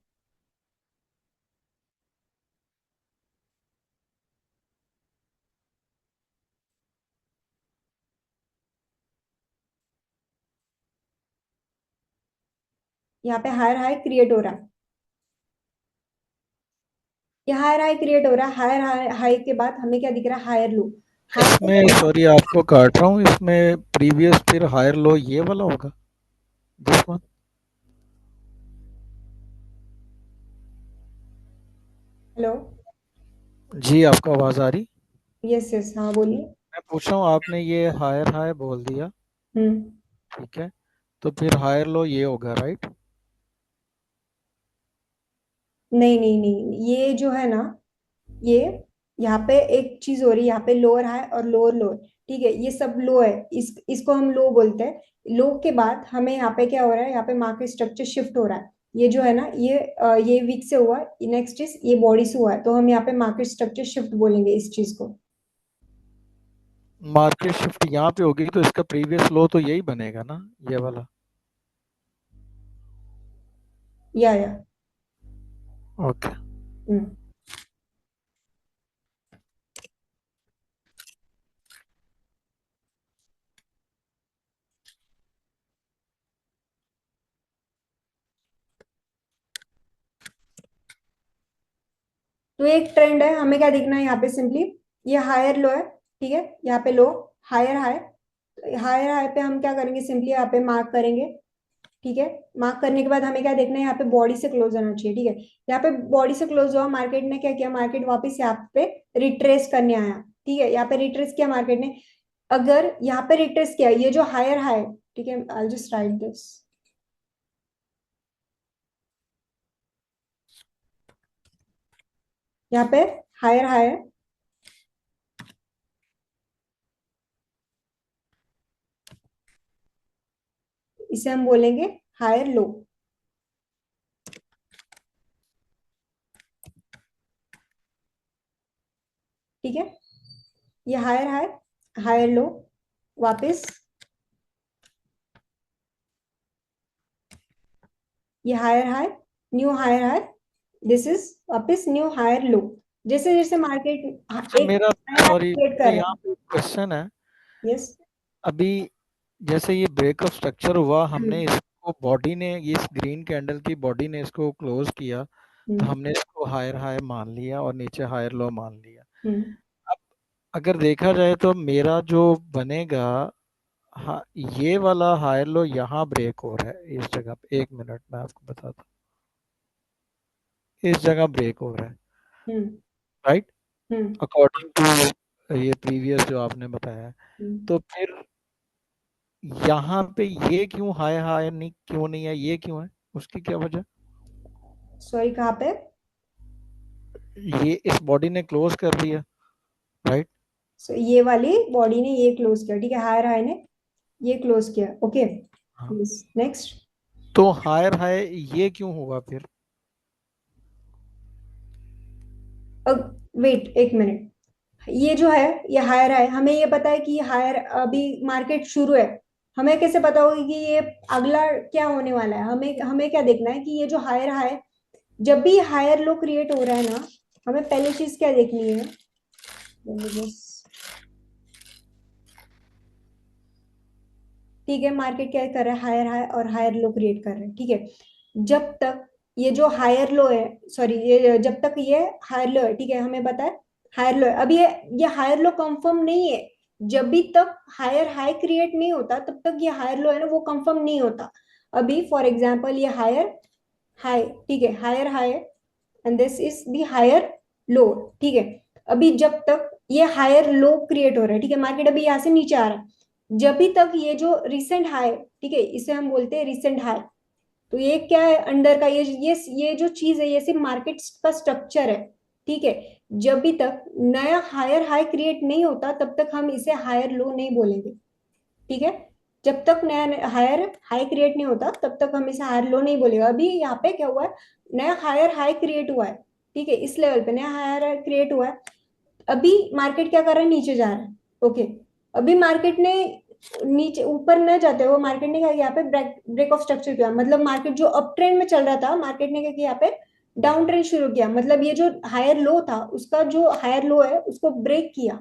यहाँ पे हायर हाई क्रिएट हो रहा है, ये हायर हाई क्रिएट हो रहा है। हायर हाई हाई के बाद हमें क्या दिख रहा है, हायर लो। इसमें हायर, सॉरी आपको काट रहा हूँ, इसमें प्रीवियस फिर हायर लो ये वाला होगा, दिस वन। हेलो, जी आपका आवाज़ आ रही। यस यस, हाँ बोलिए। मैं पूछ रहा हूँ, आपने ये हायर हाई बोल दिया, हम्म, ठीक है, तो फिर हायर लो ये होगा, राइट। नहीं नहीं नहीं, ये जो है ना, ये यहाँ पे एक चीज हो रही है, यहाँ पे लोअर हाई और लोअर लोअर। ठीक है, ये सब लो है, इसको हम लो बोलते हैं। लो के बाद हमें यहाँ पे क्या हो रहा है, यहाँ पे मार्केट स्ट्रक्चर शिफ्ट हो रहा है। ये जो है ना, ये वीक से हुआ, नेक्स्ट चीज ये बॉडी से हुआ है, तो हम यहाँ पे मार्केट स्ट्रक्चर शिफ्ट बोलेंगे इस चीज को। मार्केट शिफ्ट यहाँ पे होगी तो इसका प्रीवियस लो तो यही बनेगा ना, ये वाला। या ओके। हम्म, तो एक ट्रेंड है, हमें क्या देखना है यहाँ पे, सिंपली ये हायर लो है। ठीक है, यहाँ पे लो, हायर हाई, हायर हाई पे हम क्या करेंगे, सिंपली यहाँ पे मार्क करेंगे ठीक है, मार्क करने के बाद हमें क्या देखना है, यहाँ पे बॉडी से क्लोज होना चाहिए। ठीक है, यहाँ पे बॉडी से क्लोज हुआ, मार्केट ने क्या किया, मार्केट वापस यहाँ पे रिट्रेस करने आया। ठीक है, यहाँ पे रिट्रेस किया मार्केट ने, अगर यहाँ पे रिट्रेस किया, ये जो हायर हाई, ठीक है, आई जस्ट राइट दिस, यहाँ पे हायर हाई है, इसे हम बोलेंगे हायर लो। ठीक है, ये हायर हाई, हायर लो, वापस ये higher high, new higher high, this is वापस न्यू हायर लो। जैसे जैसे मार्केट एक मेरा सॉरी, क्रिएट कर रहा यहाँ है। पे क्वेश्चन है। यस। अभी जैसे ये ब्रेक ऑफ स्ट्रक्चर हुआ, हमने इसको बॉडी ने, ये इस ग्रीन कैंडल की बॉडी ने इसको क्लोज किया, तो हमने इसको हायर हाई मान लिया और नीचे हायर लो मान लिया। अब अगर देखा जाए तो मेरा जो बनेगा, हाँ, ये वाला हायर लो यहाँ ब्रेक हो रहा है इस जगह पे। एक मिनट मैं आपको बताता हूँ, इस जगह ब्रेक हो रहा है, राइट, अकॉर्डिंग टू ये प्रीवियस जो आपने बताया है। तो फिर यहाँ पे ये क्यों हाई हाई नहीं, क्यों नहीं है, ये क्यों है, उसकी क्या वजह? सॉरी, कहाँ पे? ये इस बॉडी ने क्लोज कर दिया, राइट। सो ये वाली बॉडी ने ये क्लोज किया, ठीक है, हायर हाई ने ये क्लोज किया। ओके, हाँ, नेक्स्ट। तो हायर हाई ये क्यों हुआ फिर? अब वेट एक मिनट, ये जो है ये हायर है, हमें ये पता है कि हायर अभी मार्केट शुरू है, हमें कैसे पता होगा कि ये अगला क्या होने वाला है? हमें हमें क्या देखना है कि ये जो हायर है, जब भी हायर लो क्रिएट हो रहा है ना, हमें पहली चीज क्या देखनी है, ठीक है, मार्केट क्या कर रहा है, हायर हाई और हायर लो क्रिएट कर रहा है। ठीक है, जब तक ये जो हायर लो है, सॉरी, ये जब तक ये हायर लो है, ठीक है, हमें पता है हायर लो है, अब ये हायर लो कंफर्म नहीं है। जब भी तक हायर हाई क्रिएट नहीं होता, तब तक ये हायर लो है ना, वो कंफर्म नहीं होता। अभी फॉर एग्जांपल ये हायर हाई, ठीक है, higher high and this is the higher low. ठीक है, अभी जब तक ये हायर लो क्रिएट हो रहा है, ठीक है, मार्केट अभी यहाँ से नीचे आ रहा है, जब भी तक ये जो रिसेंट हाई, ठीक है, इसे हम बोलते हैं रिसेंट हाई। तो ये क्या है अंडर का, ये जो चीज है, ये सिर्फ मार्केट का स्ट्रक्चर है। ठीक है, जब भी तक नया हायर हाई क्रिएट नहीं होता, तब तक हम इसे हायर लो नहीं बोलेंगे। ठीक है, जब तक नया हायर हाई क्रिएट नहीं होता, तब तक हम इसे हायर लो नहीं बोलेगा। अभी यहाँ पे क्या हुआ है, नया हायर हाई क्रिएट हुआ है। ठीक है, इस लेवल पे नया हायर हाई क्रिएट हुआ है, अभी मार्केट क्या कर रहा है, नीचे जा रहा है। ओके, अभी मार्केट ने नीचे ऊपर न जाते हुए मार्केट ने क्या किया, यहाँ पे ब्रेक ऑफ स्ट्रक्चर किया, मतलब मार्केट जो अप ट्रेंड में चल रहा था, मार्केट ने क्या किया, यहाँ पे डाउन ट्रेंड शुरू किया, मतलब ये जो हायर लो था, उसका जो हायर लो है उसको ब्रेक किया,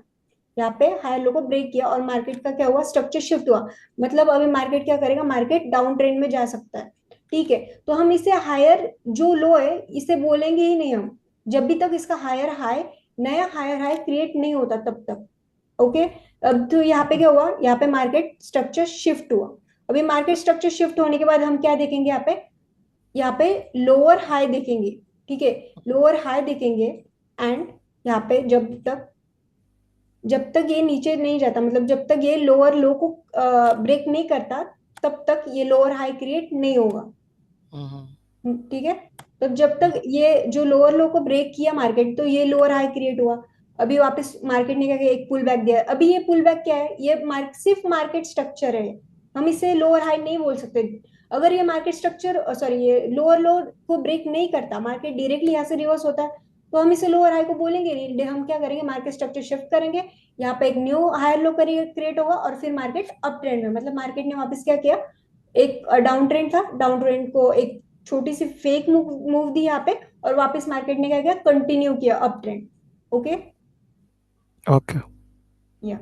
यहाँ पे हायर लो को ब्रेक किया, और मार्केट का क्या हुआ, स्ट्रक्चर शिफ्ट हुआ। मतलब अभी मार्केट क्या करेगा, मार्केट डाउन ट्रेंड में जा सकता है। ठीक है, तो हम इसे हायर जो लो है इसे बोलेंगे ही नहीं हम, जब भी तक इसका हायर हाई, नया हायर हाई क्रिएट नहीं होता तब तक। ओके, अब तो यहाँ पे क्या हुआ, यहाँ पे मार्केट स्ट्रक्चर शिफ्ट हुआ। अभी मार्केट स्ट्रक्चर शिफ्ट होने के बाद हम क्या देखेंगे, यहाँ पे लोअर हाई देखेंगे। ठीक है, लोअर हाई देखेंगे, एंड यहाँ पे जब तक ये नीचे नहीं जाता, मतलब जब तक ये लोअर लो को ब्रेक नहीं करता, तब तक ये लोअर हाई क्रिएट नहीं होगा। ठीक है, तो जब तक ये जो लोअर लो को ब्रेक किया मार्केट, तो ये लोअर हाई क्रिएट हुआ। अभी वापस मार्केट ने क्या किया, एक पुल बैक दिया। अभी ये पुल बैक क्या है, ये सिर्फ मार्केट स्ट्रक्चर है, हम इसे लोअर हाई नहीं बोल सकते। अगर ये मार्केट स्ट्रक्चर, सॉरी, ये लोअर लो को ब्रेक नहीं करता, मार्केट डायरेक्टली यहाँ से रिवर्स होता है, तो हम इसे लोअर हाई को बोलेंगे नहीं। हम क्या करेंगे, मार्केट स्ट्रक्चर शिफ्ट करेंगे, यहाँ पे एक न्यू हायर लो क्रिएट होगा, और फिर मार्केट अप ट्रेंड में, मतलब मार्केट ने वापस क्या किया, एक डाउन ट्रेंड था, डाउन ट्रेंड को एक छोटी सी फेक मूव दी यहाँ पे, और वापस मार्केट ने क्या किया, कंटिन्यू किया अप ट्रेंड। ओके, ओके, या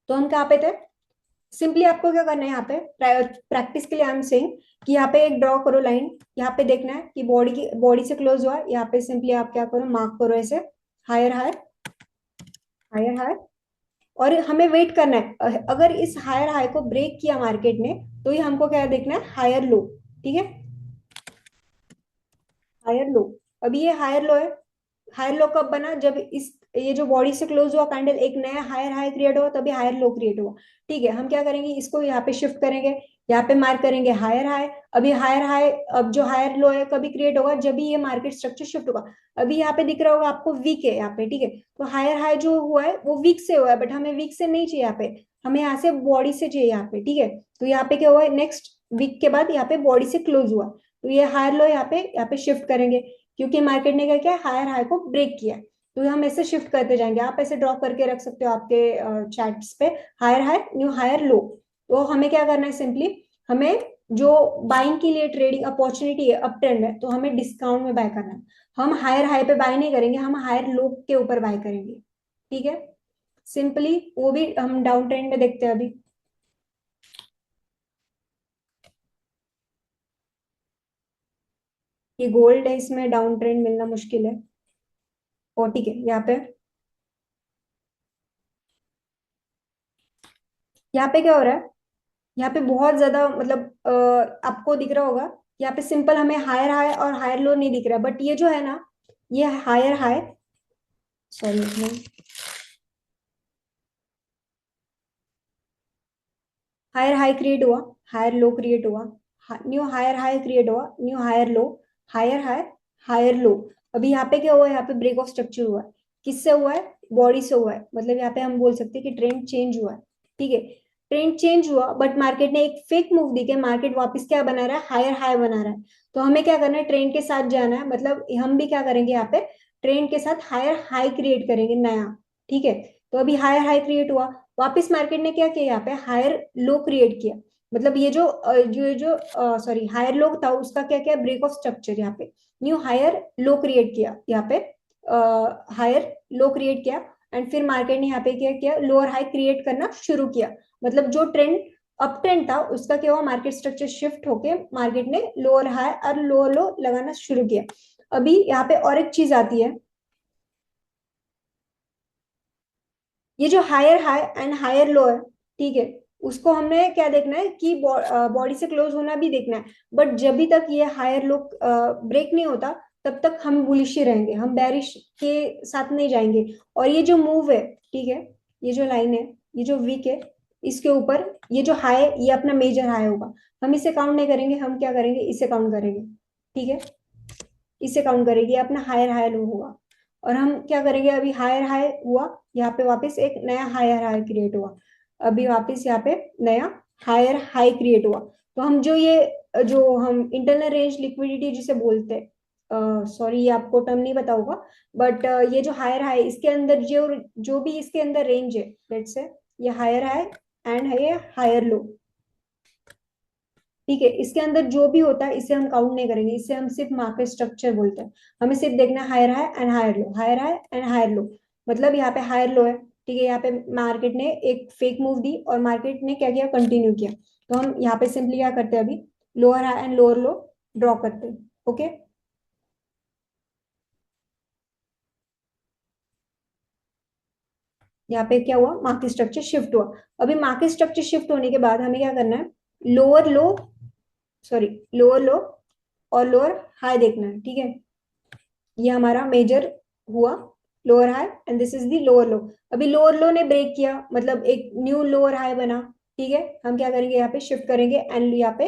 तो हम कहाँ पे थे, सिंपली आपको क्या करना है, यहाँ पे प्रैक्टिस के लिए आई एम सेइंग कि यहाँ पे एक ड्रॉ करो लाइन, यहाँ पे देखना है कि बॉडी से क्लोज हुआ, यहाँ पे सिंपली आप क्या करो, मार्क करो ऐसे, हायर हाई, हायर हाई, और हमें वेट करना है। अगर इस हायर हाई को ब्रेक किया मार्केट ने, तो ये हमको क्या देखना है, हायर लो। ठीक है, हायर लो। अभी ये हायर लो है। हायर लो कब बना, जब इस ये जो बॉडी से क्लोज हुआ कैंडल एक नया हायर हाई क्रिएट हुआ, तभी हायर लो क्रिएट हुआ। ठीक है, हम क्या करेंगे, इसको यहाँ पे शिफ्ट करेंगे, यहाँ पे मार्क करेंगे हायर हाई। अभी हायर हाई, अब जो हायर लो है कभी क्रिएट होगा, जब भी ये मार्केट स्ट्रक्चर शिफ्ट होगा। अभी यहाँ पे दिख रहा होगा आपको वीक है यहाँ पे। ठीक है, तो हायर हाई जो हुआ है वो वीक से हुआ है, बट हमें वीक से नहीं चाहिए यहाँ पे, हमें यहाँ से बॉडी से चाहिए यहाँ पे। ठीक है, तो यहाँ पे क्या हुआ है, नेक्स्ट वीक के बाद यहाँ पे बॉडी से क्लोज हुआ, तो ये हायर लो यहाँ पे शिफ्ट करेंगे, क्योंकि मार्केट ने क्या किया, हायर हाई को ब्रेक किया। तो हम ऐसे शिफ्ट करते जाएंगे, आप ऐसे ड्रॉ करके रख सकते हो आपके चार्ट्स पे, higher high new higher low. तो हमें क्या करना है, सिंपली हमें जो बाइंग के लिए ट्रेडिंग अपॉर्चुनिटी है, अप ट्रेंड है, तो हमें डिस्काउंट में बाय करना है। हम हायर हाई पे बाय नहीं करेंगे, हम हायर लो के ऊपर बाय करेंगे। ठीक है, सिंपली वो भी हम डाउन ट्रेंड में देखते हैं अभी। ये गोल्ड है, इसमें डाउन ट्रेंड मिलना मुश्किल है। और ठीक है, यहाँ पे क्या हो रहा है, यहाँ पे बहुत ज्यादा मतलब आपको दिख रहा होगा, यहाँ पे सिंपल हमें हायर हाई और हायर लो नहीं दिख रहा, बट ये जो है ना, ये higher high, sorry, higher high create हुआ, हायर लो क्रिएट हुआ, न्यू हायर हाई क्रिएट हुआ, new higher low, higher high, higher low. अभी यहाँ पे क्या हुआ है, यहाँ पे ब्रेक ऑफ स्ट्रक्चर हुआ है। किससे हुआ है, बॉडी से हुआ है, मतलब यहाँ पे हम बोल सकते हैं कि ट्रेंड चेंज हुआ है। ठीक है, ट्रेंड चेंज हुआ, बट मार्केट ने एक फेक मूव दी के मार्केट वापस क्या बना रहा है, हायर हाई बना रहा है। तो हमें क्या करना है, ट्रेंड के साथ जाना है, मतलब हम भी क्या करेंगे यहाँ पे, ट्रेंड के साथ हायर हाई क्रिएट करेंगे नया। ठीक है, तो अभी हायर हाई क्रिएट हुआ, वापस मार्केट ने क्या किया, यहाँ पे हायर लो क्रिएट किया। मतलब ये जो सॉरी हायर लो था, उसका क्या किया, ब्रेक ऑफ स्ट्रक्चर, यहाँ पे न्यू हायर लो क्रिएट किया, यहाँ पे हायर लो क्रिएट किया। एंड फिर मार्केट ने यहाँ पे क्या किया, लोअर हाई क्रिएट करना शुरू किया। मतलब जो ट्रेंड अप ट्रेंड था, उसका क्या हुआ, मार्केट स्ट्रक्चर शिफ्ट होके मार्केट ने लोअर हाई और लोअर लो लगाना शुरू किया। अभी यहाँ पे और एक चीज आती है, ये जो higher high and higher low है, ठीक है, उसको हमने क्या देखना है कि बॉडी से क्लोज होना भी देखना है। बट जब भी तक ये हायर लो ब्रेक नहीं होता, तब तक हम बुलिश ही रहेंगे, हम बैरिश के साथ नहीं जाएंगे। और ये जो मूव है, ठीक है, ये जो लाइन है, ये जो वीक है, इसके ऊपर ये जो हाई, ये अपना मेजर हाई होगा। हम इसे काउंट नहीं करेंगे, हम क्या करेंगे, इसे काउंट करेंगे। ठीक है, इसे काउंट करेंगे, अपना हायर हाई लो होगा। और हम क्या करेंगे, अभी हायर हाई हुआ, यहाँ पे वापस एक नया हायर हाई क्रिएट हुआ। अभी वापस यहाँ पे नया हायर हाई क्रिएट हुआ। तो हम जो हम इंटरनल रेंज लिक्विडिटी जिसे बोलते हैं, सॉरी ये आपको टर्म नहीं पता होगा, बट ये जो हायर हाई, इसके अंदर जो जो भी इसके अंदर रेंज है, लेट्स से ये हायर हाई एंड ये हायर लो। ठीक है, इसके अंदर जो भी होता है इसे हम काउंट नहीं करेंगे, इसे हम सिर्फ मार्केट स्ट्रक्चर बोलते हैं। हमें सिर्फ देखना है higher high and higher low, higher high and higher low. मतलब यहाँ पे हायर लो है, ठीक है, यहाँ पे मार्केट ने एक फेक मूव दी और मार्केट ने क्या किया, कंटिन्यू किया। तो हम यहाँ पे सिंपली क्या करते हैं, अभी lower high and lower low draw करते हैं। ओके, यहाँ पे क्या हुआ, मार्केट स्ट्रक्चर शिफ्ट हुआ। अभी मार्केट स्ट्रक्चर शिफ्ट होने के बाद हमें क्या करना है, लोअर लो, सॉरी लोअर लो और लोअर हाई देखना है। ठीक है, ये हमारा मेजर हुआ, lower high, and this is the lower लो। अभी लोअर लो ने ब्रेक किया, मतलब एक न्यू लोअर हाई बना। ठीक है, हम क्या करेंगे, यहाँ पे शिफ्ट करेंगे एंड यहाँ पे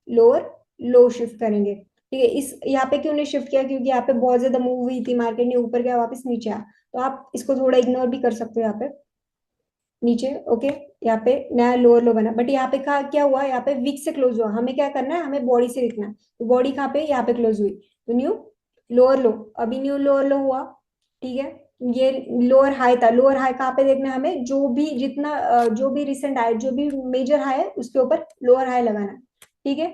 लोअर लो शिफ्ट करेंगे। ठीक है, इस यहाँ पे क्यों नहीं शिफ्ट किया, क्योंकि यहाँ पे बहुत ज्यादा मूव हुई थी, मार्केट ने ऊपर गया वापस नीचे आया। तो आप इसको थोड़ा इग्नोर भी कर सकते हो, यहाँ पे नीचे। ओके, यहाँ पे नया लोअर लो बना, बट यहाँ पे क्या हुआ, यहाँ पे वीक से क्लोज हुआ। हमें क्या करना है, हमें बॉडी से देखना है, तो बॉडी कहाँ पे, यहाँ पे क्लोज हुई, तो न्यू लोअर लो। अभी न्यू लोअर लो हुआ। ठीक है, ये लोअर हाई था, लोअर हाई कहाँ पे देखना है हमें, जो भी जितना जो भी रिसेंट हाई, जो भी मेजर हाई है, उसके ऊपर लोअर हाई लगाना है। ठीक है,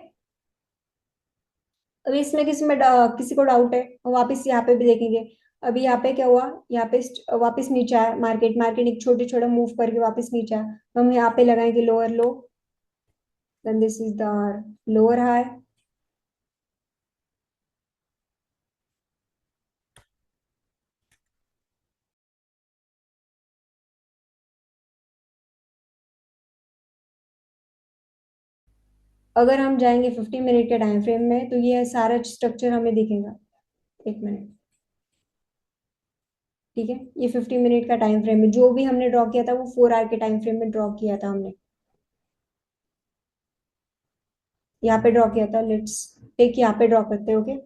अभी इसमें किसी को डाउट है, हम वापस यहाँ पे भी देखेंगे। अभी यहाँ पे क्या हुआ, यहाँ पे वापस नीचे आया मार्केट, मार्केट एक छोटे छोटे मूव करके वापस नीचे आया, तो हम यहाँ पे लगाएंगे lower low, then this is the lower high. अगर हम जाएंगे 50 मिनट के टाइम फ्रेम में तो ये सारा स्ट्रक्चर हमें दिखेगा। एक मिनट, ठीक है। ये 50 मिनट का टाइम फ्रेम है, जो भी हमने ड्रॉ किया था वो 4 आवर के टाइम फ्रेम में ड्रॉ किया था हमने, यहाँ पे ड्रॉ किया था। लेट्स टेक, यहाँ पे ड्रॉ करते हैं, ओके।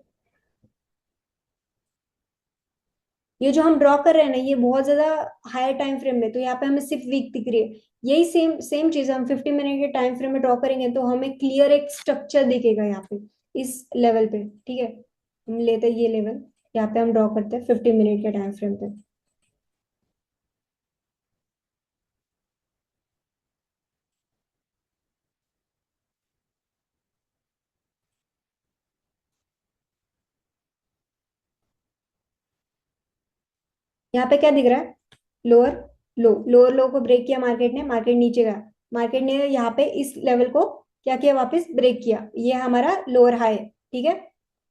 ये जो हम ड्रॉ कर रहे हैं ना, ये बहुत ज्यादा हायर टाइम फ्रेम में, तो यहाँ पे हमें सिर्फ वीक दिख रही है। यही सेम सेम चीज हम 50 मिनट के टाइम फ्रेम में ड्रॉ करेंगे तो हमें क्लियर एक स्ट्रक्चर दिखेगा यहाँ पे, इस लेवल पे, ठीक है। हम लेते हैं ये लेवल, यहाँ पे हम ड्रॉ करते हैं 50 मिनट के टाइम फ्रेम पे। यहाँ पे क्या दिख रहा है? लोअर लो, लोअर लो को ब्रेक किया मार्केट ने, मार्केट नीचे गया। मार्केट ने यहाँ पे इस लेवल को क्या किया, वापस ब्रेक किया। ये हमारा लोअर हाई है, ठीक है।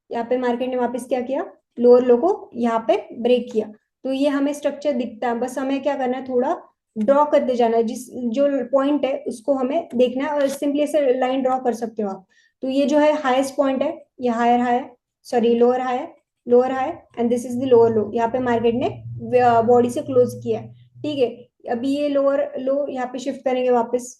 यहाँ पे मार्केट ने वापस क्या किया, लोअर लो को यहाँ पे ब्रेक किया। तो ये हमें स्ट्रक्चर दिखता है, बस हमें क्या करना है, थोड़ा ड्रॉ करते जाना है। जिस जो पॉइंट है उसको हमें देखना है, और सिंपली ऐसे लाइन ड्रॉ कर सकते हो आप। तो ये जो है हाईएस्ट पॉइंट है, ये हायर हाई है, सॉरी लोअर हाई है, lower high, and this is the lower लो। यहाँ पे मार्केट ने बॉडी से क्लोज किया है, ठीक है। अभी ये लोअर लो यहाँ पे शिफ्ट करेंगे वापस,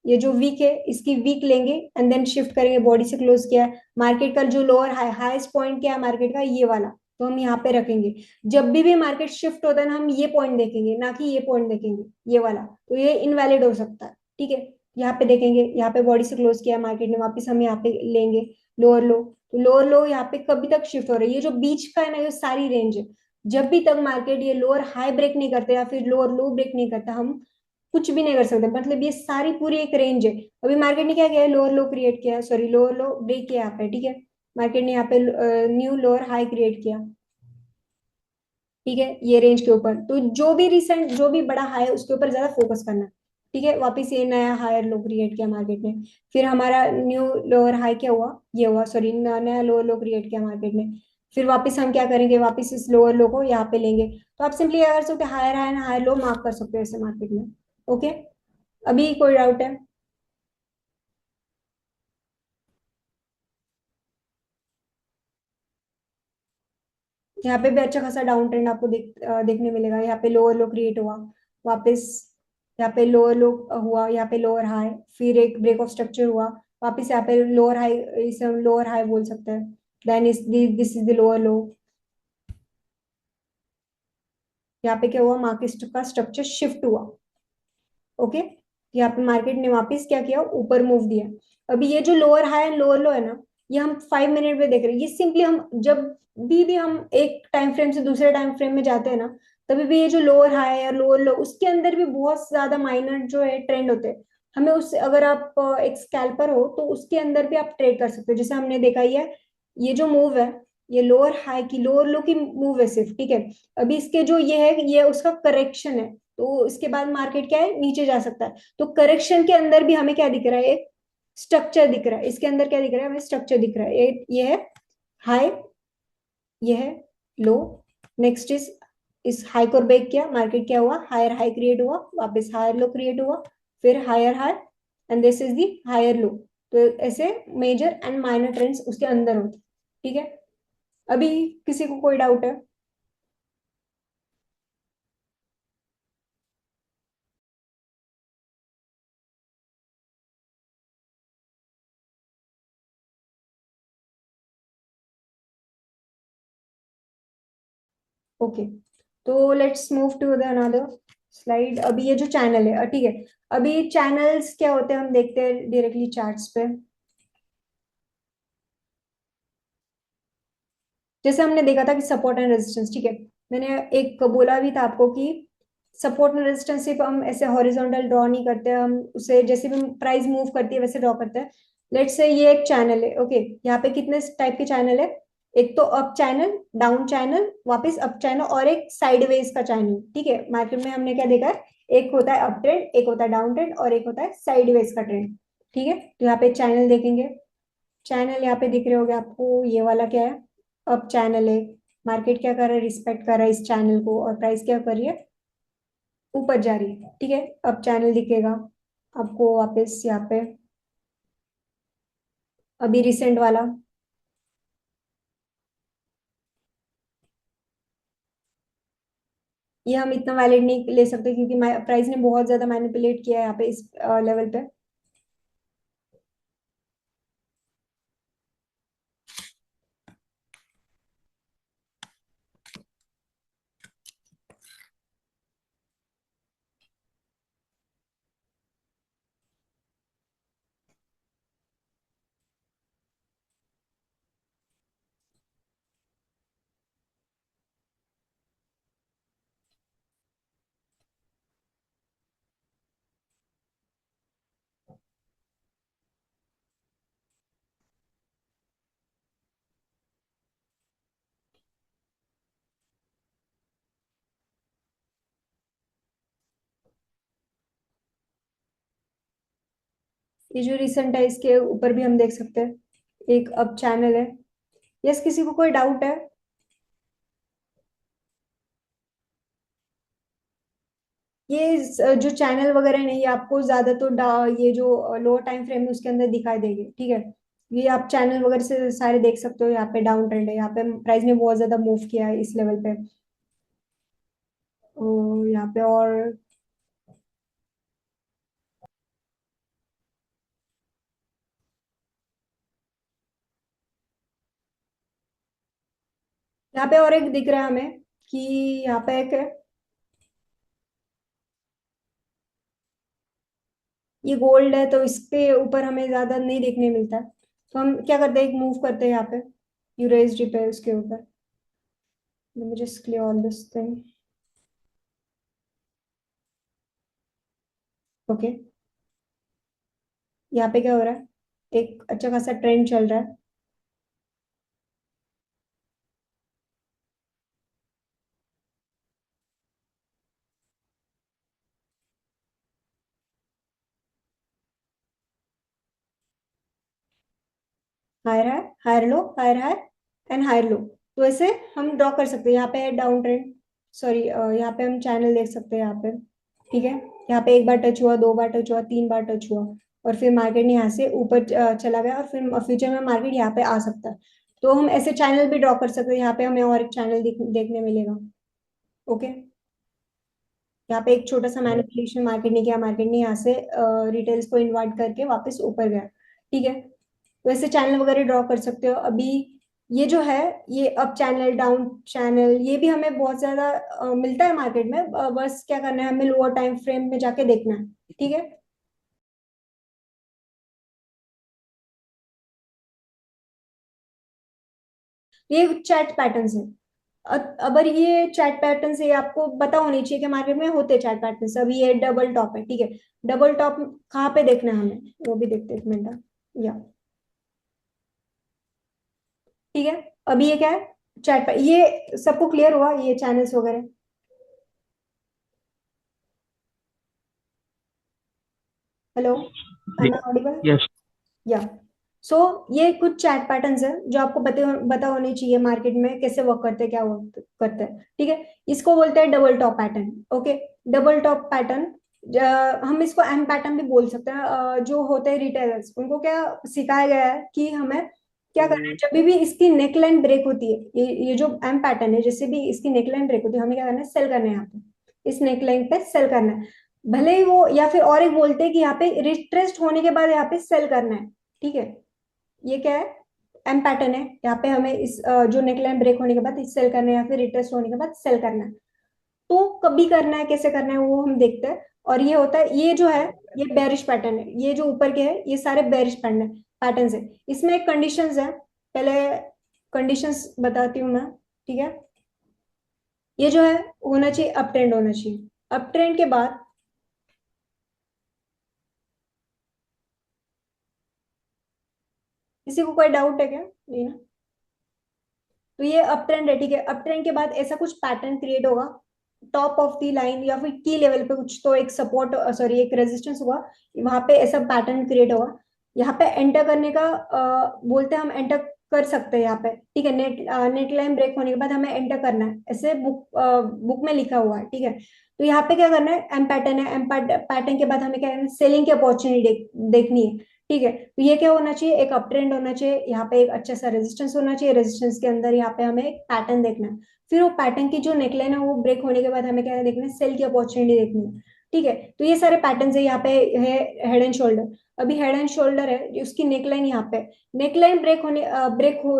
ये जो वीक है इसकी वीक लेंगे एंड देन शिफ्ट करेंगे, बॉडी से क्लोज किया है। मार्केट का जो लोअर हाई हाईएस्ट पॉइंट क्या है मार्केट का, ये वाला, तो हम यहाँ पे रखेंगे। जब भी मार्केट शिफ्ट होता है ना, हम ये पॉइंट देखेंगे, ना कि ये पॉइंट देखेंगे, ये वाला। तो ये इनवैलिड हो सकता है, ठीक है। यहाँ पे देखेंगे, यहाँ पे बॉडी से क्लोज किया मार्केट ने, वापस हम यहाँ पे लेंगे लोअर लो। तो लोअर लो यहाँ पे कभी तक शिफ्ट हो रहा है, ये जो बीच का है ना, ये सारी रेंज है। जब भी तक मार्केट ये लोअर हाई ब्रेक नहीं करते या फिर लोअर लो ब्रेक नहीं करता, हम कुछ भी नहीं कर सकते। मतलब ये सारी पूरी एक रेंज है। अभी मार्केट ने क्या किया है, लोअर लो क्रिएट किया है, सॉरी लोअर लो ब्रेक किया यहाँ पे, ठीक है। मार्केट ने यहाँ पे न्यू लोअर हाई क्रिएट किया, ठीक है, ये रेंज के ऊपर। तो जो भी रिसेंट, जो भी बड़ा हाई है उसके ऊपर ज्यादा फोकस करना, ठीक है। वापस ये नया हायर लो क्रिएट किया मार्केट ने, फिर हमारा न्यू लोअर हाई क्या हुआ, ये हुआ, सॉरी नया लोअर लो क्रिएट किया मार्केट ने। फिर वापस हम क्या करेंगे, वापस इस लोअर लो को यहाँ पे लेंगे। तो आप सिंपली क्या कर सकते हो, higher high higher low mark कर सकते हो ऐसे मार्केट में, ओके। अभी कोई डाउट है? यहाँ पे भी अच्छा खासा डाउन ट्रेंड आपको देखने मिलेगा। यहाँ पे लोअर लो क्रिएट हुआ वापस, यहाँ पे लोअर लो हुआ, यहाँ पे लोअर हाई, फिर एक ब्रेक ऑफ स्ट्रक्चर हुआ वापस, यहाँ पे लोअर हाई, इसे हम लोअर हाई बोल सकते हैं। देन इस दिस इज द लोअर लो। यहाँ पे क्या हुआ, मार्केट का स्ट्रक्चर शिफ्ट हुआ, ओके। यहाँ पे मार्केट ने वापस क्या किया, ऊपर मूव दिया। अभी ये जो लोअर हाई एंड लोअर लो है ना, ये हम 5 मिनट में देख रहे हैं। ये सिंपली हम जब भी हम एक टाइम फ्रेम से दूसरे टाइम फ्रेम में जाते हैं ना, तभी भी ये जो लोअर हाई है या लोअर लो, उसके अंदर भी बहुत ज्यादा माइनर जो है ट्रेंड होते हैं। हमें उससे, अगर आप एक स्कैल्पर हो तो उसके अंदर भी आप ट्रेड कर सकते हो। जैसे हमने देखा ही है, ये जो मूव है, ये लोअर हाई की लोअर लो की मूव है सिर्फ, ठीक है। अभी इसके जो ये है, ये उसका करेक्शन है। तो इसके बाद मार्केट क्या है, नीचे जा सकता है। तो करेक्शन के अंदर भी हमें क्या दिख रहा है, एक स्ट्रक्चर दिख रहा है। इसके अंदर क्या दिख रहा है, हमें स्ट्रक्चर दिख रहा है। ये है हाई, ये है लो, नेक्स्ट इस हाई को ब्रेक किया मार्केट, क्या हुआ, हायर हाई क्रिएट हुआ, वापस हायर लो क्रिएट हुआ, फिर higher high, and this is the higher low. तो ऐसे मेजर एंड माइनर ट्रेंड्स उसके अंदर होते, ठीक है। अभी किसी को कोई डाउट है? ओके, तो let's move to the another slide. अभी ये जो चैनल है, ठीक है। अभी चैनल्स क्या होते हैं हम देखते हैं डायरेक्टली चार्ट्स पे। जैसे हमने देखा था कि सपोर्ट एंड रेजिस्टेंस, ठीक है। मैंने एक बोला भी था आपको कि सपोर्ट एंड रेजिस्टेंस सिर्फ हम ऐसे हॉरिजॉन्टल ड्रॉ नहीं करते, हम उसे जैसे भी प्राइस मूव करती है वैसे ड्रॉ करते हैं। लेट्स से ये एक चैनल है, ओके। यहाँ पे कितने टाइप के चैनल है, एक तो अप चैनल, डाउन चैनल, वापस अप चैनल, और एक साइडवेज का चैनल, ठीक है। मार्केट में हमने क्या देखा है, एक होता है अप ट्रेंड, एक होता है डाउन ट्रेंड, और एक होता है साइडवेज का ट्रेंड, ठीक है। तो यहाँ पे चैनल देखेंगे, चैनल यहाँ पे दिख रहे होंगे आपको, ये वाला क्या है, अप चैनल है। मार्केट क्या कर रहा है, रिस्पेक्ट कर रहा है इस चैनल को, और प्राइस क्या कर रही है, ऊपर जा रही है, ठीक है। अप चैनल दिखेगा आपको वापस यहाँ पे, अभी रिसेंट वाला। ये हम इतना वैलिड नहीं ले सकते क्योंकि प्राइस ने बहुत ज्यादा मैनिपुलेट किया है यहाँ पे इस लेवल पे। ये जो रिसेंट है इसके ऊपर भी हम देख सकते हैं एक अब चैनल है। यस, किसी को कोई डाउट है? ये जो चैनल वगैरह नहीं, ये आपको ज्यादा तो ये जो लोअर टाइम फ्रेम है उसके अंदर दिखाई देगी, ठीक है। ये आप चैनल वगैरह से सारे देख सकते हो। यहाँ पे डाउन ट्रेंड है, यहाँ पे प्राइस ने बहुत ज्यादा मूव किया है इस लेवल पे। यहाँ पे और यहाँ पे और एक दिख रहा है हमें कि यहाँ पे एक है, ये गोल्ड है तो इसके ऊपर हमें ज्यादा नहीं देखने मिलता है। तो हम क्या करते हैं, एक मूव करते हैं यहाँ पे यूरेसडी पे उसके ऊपर। let me just clear all this thing. Okay, यहाँ पे क्या हो रहा है, एक अच्छा खासा ट्रेंड चल रहा है। Higher high, higher low, higher high and higher low. तो ऐसे हम ड्रॉ कर सकते हैं। यहाँ पे है डाउन ट्रेंड, सॉरी, यहाँ पे हम चैनल देख सकते हैं यहाँ पे, ठीक है। यहाँ पे एक बार टच हुआ, दो बार टच हुआ, तीन बार टच हुआ, और फिर मार्केट ने यहाँ से ऊपर चला गया, और फिर फ्यूचर में मार्केट यहाँ पे आ सकता है। तो हम ऐसे चैनल भी ड्रॉ कर सकते हैं। यहाँ पे हमें और एक चैनल देखने मिलेगा। ओके, यहाँ पे एक छोटा सा मैनिपुलेशन मार्केट ने किया, मार्केट ने यहाँ से रिटेल्स को इन्वाइट करके वापस ऊपर गया, ठीक है। वैसे चैनल वगैरह ड्रॉ कर सकते हो। अभी ये जो है, ये अप चैनल, डाउन चैनल, ये भी हमें बहुत ज्यादा मिलता है मार्केट में। बस क्या करना है, हमें लोअर टाइम फ्रेम में जाके देखना है, ठीक है। ये चैट पैटर्न्स है। अगर ये चैट पैटर्न से आपको पता होनी चाहिए कि मार्केट में होते चैट पैटर्न। अभी ये डबल टॉप है, ठीक है। डबल टॉप कहाँ पे देखना है हमें, वो भी देखते हैं, एक मिनट। या ठीक है, अभी ये क्या है, चैट पर ये सबको क्लियर हुआ, ये चैनल्स वगैरह। Hello, I am audible? Yes. या सो ये कुछ चैट पैटर्न्स है जो आपको पता होने चाहिए मार्केट में कैसे वर्क करते हैं, क्या वर्क करते हैं, ठीक है। इसको बोलते हैं double top pattern. Okay, double top pattern, हम इसको एम पैटर्न भी बोल सकते हैं। जो होते हैं रिटेलर्स, उनको क्या सिखाया गया है कि हमें क्या करना है, जब भी इसकी नेकलाइन ब्रेक होती है, ये जो एम पैटर्न है, जैसे भी इसकी नेकलाइन ब्रेक होती है, हमें क्या करना है, सेल करना है यहाँ पे, इस नेकलाइन पे सेल करना है। भले ही वो, या फिर और एक बोलते हैं कि यहाँ पे रिट्रेस्ट होने के बाद यहाँ पे सेल करना है, ठीक है। ये क्या है, एम पैटर्न है। यहाँ पे हमें इस जो नेकलाइन ब्रेक होने के बाद इस सेल करना है, या फिर रिट्रेस्ट होने के बाद सेल करना है। तो कभी करना है, कैसे करना है, वो हम देखते हैं। और ये होता है, ये जो है, ये बेरिश पैटर्न है। ये जो ऊपर के है, ये सारे बेरिश पैटर्न है। इसमें एक कंडीशंस है, पहले कंडीशंस बताती हूँ मैं, ठीक है। ये जो है, होना चाहिए अप ट्रेंड होना चाहिए। अप ट्रेंड के बाद, किसी को कोई डाउट है क्या? नहीं ना? तो ये अप ट्रेंड है, ठीक है। अप ट्रेंड के बाद ऐसा कुछ पैटर्न क्रिएट होगा, टॉप ऑफ द लाइन या फिर की लेवल पे कुछ तो एक सपोर्ट, सॉरी, एक रेजिस्टेंस होगा, वहां पे ऐसा पैटर्न क्रिएट होगा। यहाँ पे एंटर करने का बोलते हैं, हम एंटर कर सकते हैं यहाँ पे, ठीक है। नेट लाइन ब्रेक होने के बाद हमें एंटर करना है, ऐसे बुक में लिखा हुआ है, ठीक है। तो यहाँ पे क्या करना है, एम पैटर्न है, एम पैटर्न के बाद हमें क्या करना है, सेलिंग की अपॉर्चुनिटी देखनी है, ठीक है, तो ये क्या होना चाहिए, एक अप ट्रेंड होना चाहिए, यहाँ पे एक अच्छा सा रेजिस्टेंस होना चाहिए, रेजिस्टेंस के अंदर यहाँ पे हमें एक पैटर्न देखना है, फिर वो पैटर्न की जो नेकलाइन है वो ब्रेक होने के बाद हमें क्या देखना है, सेल की अपॉर्चुनिटी देखनी है। ठीक है, तो ये सारे पैटर्न है, यहाँ पे है हेड एंड शोल्डर। अभी हेड एंड शोल्डर है, उसकी नेकलाइन यहाँ पे, नेकलाइन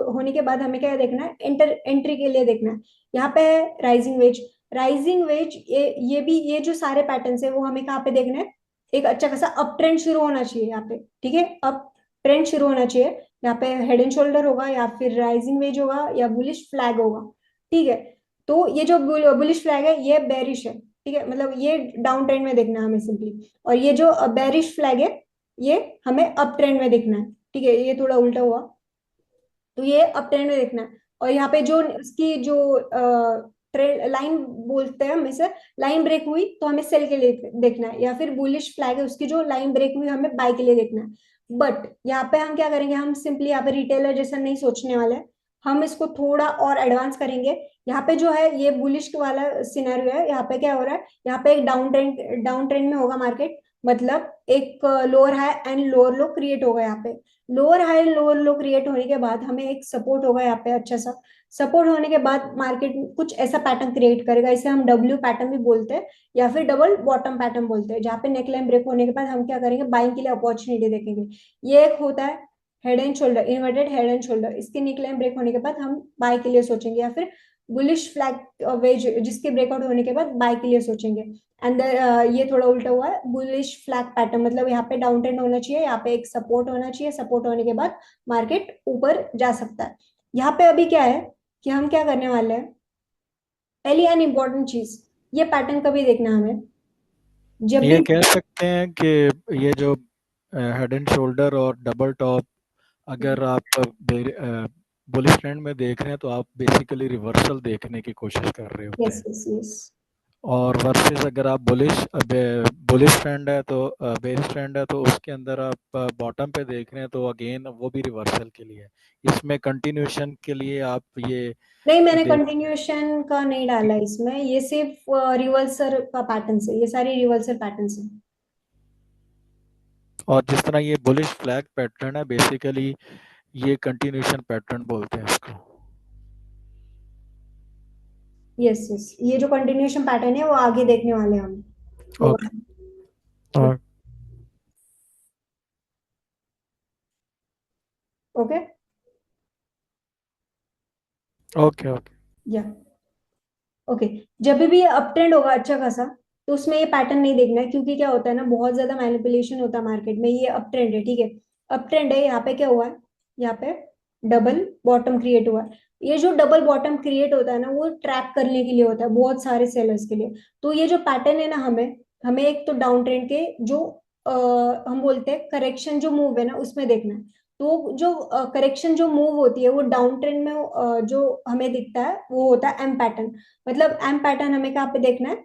होने के बाद हमें क्या देखना है, एंट्री के लिए देखना है। यहाँ पे है राइजिंग वेज, राइजिंग वेज, ये भी, ये जो सारे पैटर्न है वो हमें कहाँ पे देखना है, एक अच्छा खासा अप ट्रेंड शुरू होना चाहिए यहाँ पे। ठीक है, अप ट्रेंड शुरू होना चाहिए, यहाँ पे हेड एंड शोल्डर होगा या फिर राइजिंग वेज होगा या बुलिश फ्लैग होगा। ठीक है, तो ये जो बुलिश फ्लैग है ये बेरिश है। ठीक है, मतलब ये डाउन ट्रेंड में देखना है हमें सिंपली, और ये जो बेरिश फ्लैग है ये हमें अप ट्रेंड में देखना है। ठीक है, ये थोड़ा उल्टा हुआ, तो ये अप ट्रेंड में देखना है। और यहाँ पे जो उसकी जो ट्रेंड लाइन बोलते हैं हम इसे, लाइन ब्रेक हुई तो हमें सेल के लिए देखना है, या फिर बुलिश फ्लैग है उसकी जो लाइन ब्रेक हुई हमें बाय के लिए देखना है। बट यहाँ पे हम क्या करेंगे, हम सिंपली यहाँ पे रिटेलर जैसा नहीं सोचने वाले, हम इसको थोड़ा और एडवांस करेंगे। यहाँ पे जो है ये बुलिश वाला सिनेरियो है, यहाँ पे क्या हो रहा है, यहाँ पे एक डाउन ट्रेंड में होगा मार्केट, मतलब एक lower high and lower low create होगा यहाँ पे। लोअर हाई लोअर लो क्रिएट होने के बाद हमें एक सपोर्ट होगा यहाँ पे अच्छा सा, सपोर्ट होने के बाद मार्केट कुछ ऐसा पैटर्न क्रिएट करेगा, इसे हम डब्ल्यू पैटर्न भी बोलते हैं या फिर डबल बॉटम पैटर्न बोलते हैं, जहाँ पे नेकलाइन ब्रेक होने के बाद हम क्या करेंगे, बाइंग के लिए अपॉर्चुनिटी देखेंगे। ये एक होता है head and shoulder, inverted head and shoulder, इसके नेकलाइन ब्रेक होने के बाद हम बाय के लिए सोचेंगे, या फिर बुलिश फ्लैग वेज जिसके ब्रेकआउट होने के बाद बाय के लिए सोचेंगे। एंड ये थोड़ा उल्टा हुआ है, बुलिश फ्लैग पैटर्न, मतलब यहाँ पे डाउन ट्रेंड होना चाहिए, यहाँ पे एक सपोर्ट होना चाहिए, सपोर्ट होने के बाद मार्केट ऊपर जा सकता है। यहाँ पे अभी क्या है कि हम क्या करने वाले हैं, पहली एन इम्पोर्टेंट चीज, ये पैटर्न कभी देखना हमें, जब ये भी, कह सकते हैं कि ये जो हेड एंड शोल्डर और डबल टॉप, अगर आप बुलिश ट्रेंड में देख रहे हैं तो आप बेसिकली रिवर्सल देखने की कोशिश कर रहे होते यस हैं। यस यस, और वर्सेस अगर आप बुलिश ट्रेंड है तो बेरिश ट्रेंड है तो उसके अंदर आप बॉटम पे देख रहे हैं तो अगेन वो भी रिवर्सल के लिए है। इसमें कंटिन्यूशन के लिए आप ये नहीं मैंने देख। कंटिन्यूएशन का नहीं डाला इसमें, ये सिर्फ रिवर्सल का पैटर्न है, ये सारी रिवर्सल पैटर्न है। और जिस तरह ये बुलिश फ्लैग पैटर्न है बेसिकली ये कंटिन्यूशन पैटर्न बोलते हैं इसको। यस यस, ये जो कंटिन्यूएशन पैटर्न है वो आगे देखने वाले हैं हम, वो ओके। और ओके, ओके ओके। या ओके, जब भी अप ट्रेंड होगा अच्छा खासा, तो उसमें ये पैटर्न नहीं देखना है, क्योंकि क्या होता है ना, बहुत ज्यादा मैनिपुलेशन होता है मार्केट में। ये अप ट्रेंड है, ठीक है, अप ट्रेंड है, यहाँ पे क्या हुआ है, यहाँ पे डबल बॉटम क्रिएट हुआ है। ये जो डबल बॉटम क्रिएट होता है ना, वो ट्रैप करने के लिए होता है बहुत सारे सेलर्स के लिए। तो ये जो पैटर्न है ना, हमें हमें एक तो डाउन ट्रेंड के जो हम बोलते हैं करेक्शन जो मूव है ना उसमें देखना है। तो जो करेक्शन जो मूव होती है वो डाउन ट्रेंड में जो हमें दिखता है वो होता है एम पैटर्न। मतलब एम पैटर्न हमें कहाँ पे देखना है,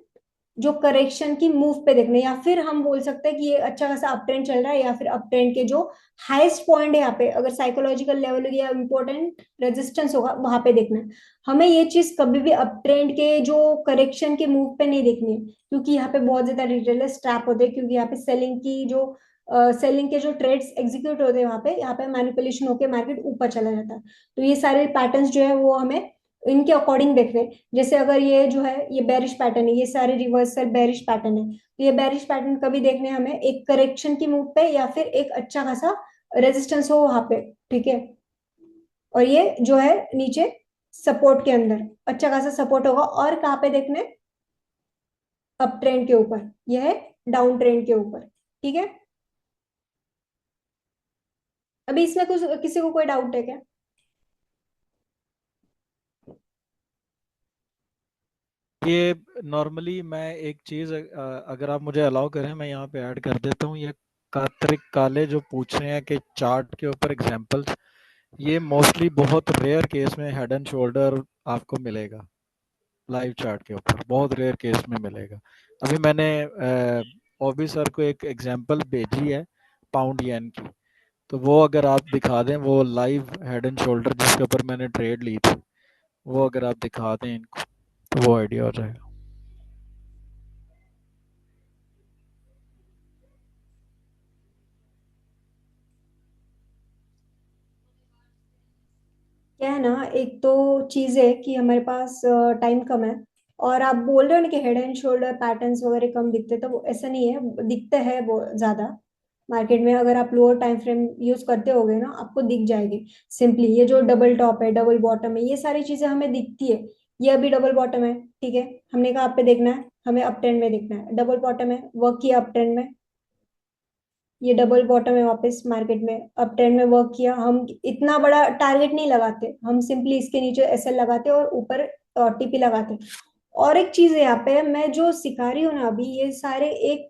जो करेक्शन की मूव पे देखना है, या फिर हम बोल सकते हैं कि ये अच्छा खासा अप ट्रेंड चल रहा है, या फिर अप ट्रेंड के जो हाईएस्ट पॉइंट है यहाँ पे, अगर साइकोलॉजिकल लेवल या इंपॉर्टेंट रेजिस्टेंस होगा वहां पे देखना है। हमें ये चीज कभी भी अप ट्रेंड के जो करेक्शन के मूव पे नहीं देखनी है, क्योंकि यहाँ पे बहुत ज्यादा रिटेलर्स ट्रैप होते हैं, क्योंकि यहाँ पे सेलिंग की जो सेलिंग के जो ट्रेड्स एग्जीक्यूट होते हैं वहां पे, यहाँ पे मैनिपुलेशन होकर मार्केट ऊपर चला जाता है। तो ये सारे पैटर्न्स जो है वो हमें इनके अकॉर्डिंग देख रहे हैं। जैसे अगर ये जो है ये बेरिश पैटर्न है, ये सारे रिवर्सल बेरिश पैटर्न है, तो ये बेरिश पैटर्न कभी देखने हैं हमें एक करेक्शन की मूव पे, या फिर एक अच्छा खासा रेजिस्टेंस हो वहां पे। ठीक है, और ये जो है नीचे सपोर्ट के अंदर अच्छा खासा सपोर्ट होगा, और कहाँ पे देखने, अप ट्रेंड के ऊपर, यह है डाउन ट्रेंड के ऊपर। ठीक है, अभी इसमें कुछ किसी को कोई डाउट है क्या? ये नॉर्मली मैं एक चीज़ अगर आप मुझे अलाउ करें मैं यहाँ पे ऐड कर देता हूँ। ये कात्रिक काले जो पूछ रहे हैं कि चार्ट के ऊपर एग्जांपल्स, ये मोस्टली बहुत रेयर केस में हेड एंड शोल्डर आपको मिलेगा। लाइव चार्ट के ऊपर बहुत रेयर केस में मिलेगा। अभी मैंने ओबी सर को एक एग्जांपल भेजी है पाउंड येन की, तो वो अगर आप दिखा दें वो लाइव हेड एंड शोल्डर जिसके ऊपर मैंने ट्रेड ली थी, वो अगर आप दिखा दें इनको तो वो आइडिया हो जाएगा। क्या है ना, एक तो चीज है कि हमारे पास टाइम कम है, और आप बोल रहे हो ना कि हेड एंड शोल्डर पैटर्न्स वगैरह कम दिखते, तो वो ऐसा नहीं है, दिखते हैं वो ज्यादा मार्केट में। अगर आप लोअर टाइम फ्रेम यूज करते होगे ना, आपको दिख जाएगी। सिंपली ये जो डबल टॉप है, डबल बॉटम है, ये सारी चीजें हमें दिखती है। ये अभी डबल बॉटम है, ठीक है, हमने कहा आप पे देखना है, हमें अप ट्रेंड में देखना है। डबल बॉटम है, वर्क किया अप ट्रेंड में। ये डबल बॉटम है, वापस मार्केट में अप ट्रेंड में वर्क किया। हम इतना बड़ा टारगेट नहीं लगाते, हम सिंपली इसके नीचे एसएल लगाते और ऊपर टीपी लगाते। और एक चीज है यहाँ पे, मैं जो सिखा रही हूँ ना अभी, ये सारे एक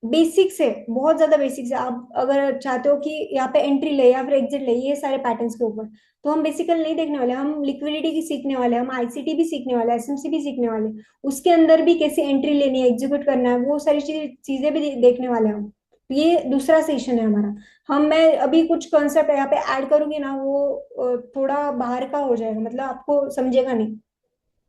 बेसिक्स है, बहुत ज्यादा बेसिक्स है। आप अगर चाहते हो कि यहाँ पे एंट्री ले या फिर एग्जिट ले, ये सारे पैटर्न्स के ऊपर, तो हम बेसिकल नहीं देखने वाले, हम लिक्विडिटी की सीखने वाले, हम आईसीटी भी सीखने वाले, एसएमसी भी सीखने वाले। उसके अंदर भी कैसे एंट्री लेनी है, एग्जीक्यूट करना है, वो सारी चीजें भी देखने वाले हम। तो ये दूसरा सेशन है हमारा। मैं अभी कुछ कॉन्सेप्ट यहाँ पे ऐड करूंगी ना, वो थोड़ा बाहर का हो जाएगा, मतलब आपको समझेगा नहीं।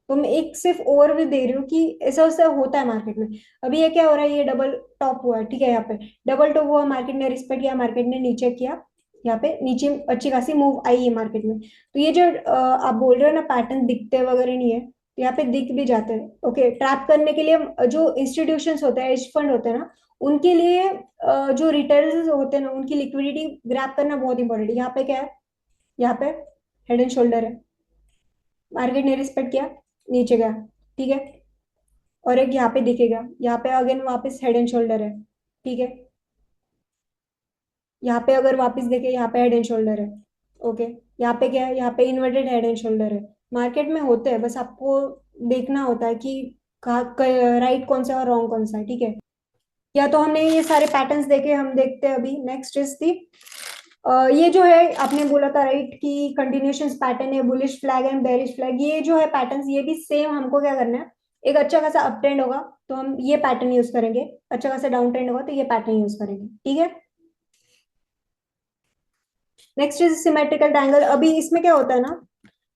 तो मैं एक सिर्फ ओवरव्यू दे रही हूँ कि ऐसा वैसा होता है मार्केट में। अभी ये क्या हो रहा है, ये डबल टॉप हुआ है, ठीक है, यहाँ पे डबल टॉप हुआ, मार्केट ने रिस्पेक्ट किया, मार्केट ने नीचे किया, यहाँ पे नीचे अच्छी खासी मूव आई है मार्केट में। तो ये जो आप बोल रहे हो ना पैटर्न दिखते वगैरह नहीं है, तो यहाँ पे दिख भी जाते हैं। ओके, ट्रैप करने के लिए जो इंस्टीट्यूशंस होते हैं, एज फंड होते हैं ना, उनके लिए जो रिटेलर्स होते हैं ना, उनकी लिक्विडिटी ग्रैब करना बहुत इंपॉर्टेंट है। यहाँ पे क्या है, यहाँ पे हेड एंड शोल्डर है, मार्केट ने रिस्पेक्ट किया, नीचे गया, ठीक है, और एक यहाँ पे दिखेगा, यहाँ पे अगेन वापस हेड एंड शोल्डर है, ठीक है। यहाँ पे अगर वापस देखे, यहाँ पे हेड एंड शोल्डर है। ओके, यहाँ पे क्या है, यहाँ पे इन्वर्टेड हेड एंड शोल्डर है। मार्केट में होते हैं, बस आपको देखना होता है कि राइट कौन सा और रॉन्ग कौन सा है, ठीक है। या तो हमने ये सारे पैटर्न्स देखे, हम देखते हैं अभी नेक्स्ट इज थी ये जो है आपने बोला था राइट कि कंटिन्यूशन पैटर्न है, bullish flag and bearish flag, ये जो है पैटर्न्स, ये भी सेम हमको क्या करना है। एक अच्छा खासा अप ट्रेंड होगा तो हम ये पैटर्न यूज करेंगे, अच्छा खासा डाउन ट्रेंड होगा तो ये पैटर्न यूज करेंगे, ठीक है। Next is symmetrical triangle. अभी इसमें क्या होता है ना,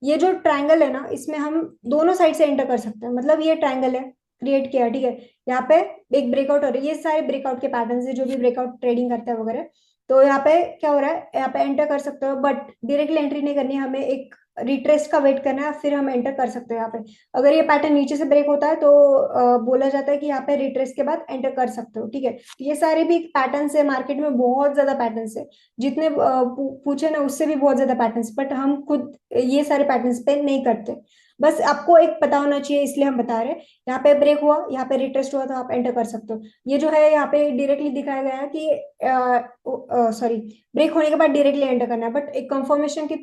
ये जो ट्रायंगल है ना, इसमें हम दोनों साइड से एंटर कर सकते हैं। मतलब ये ट्रायंगल है, क्रिएट किया, ठीक है, यहाँ पे एक ब्रेकआउट हो रही है, ये सारे ब्रेकआउट के पैटर्न है जो भी ब्रेकआउट ट्रेडिंग करते हैं वगैरह। तो यहाँ पे क्या हो रहा है, यहाँ पे एंटर कर सकते हो, बट डायरेक्टली एंट्री नहीं करनी है, हमें एक रिट्रेस का वेट करना है, फिर हम एंटर कर सकते हैं यहाँ पे। अगर ये पैटर्न नीचे से ब्रेक होता है तो बोला जाता है कि यहाँ पे रिट्रेस के बाद एंटर कर सकते हो, ठीक है। ये सारे भी पैटर्न है, मार्केट में बहुत ज्यादा पैटर्न है, जितने पूछे ना उससे भी बहुत ज्यादा पैटर्न्स, बट हम खुद ये सारे पैटर्न्स पे नहीं करते। बस आपको एक पता होना चाहिए, इसलिए हम बता रहे हैं। यहाँ पे ब्रेक हुआ, यहाँ पे रिटेस्ट हुआ, तो आप एंटर कर सकते हो। ये जो है यहाँ पे डायरेक्टली दिखाया गया है कि सॉरी, ब्रेक होने के बाद डायरेक्टली एंटर करना है, बट एक कंफर्मेशन की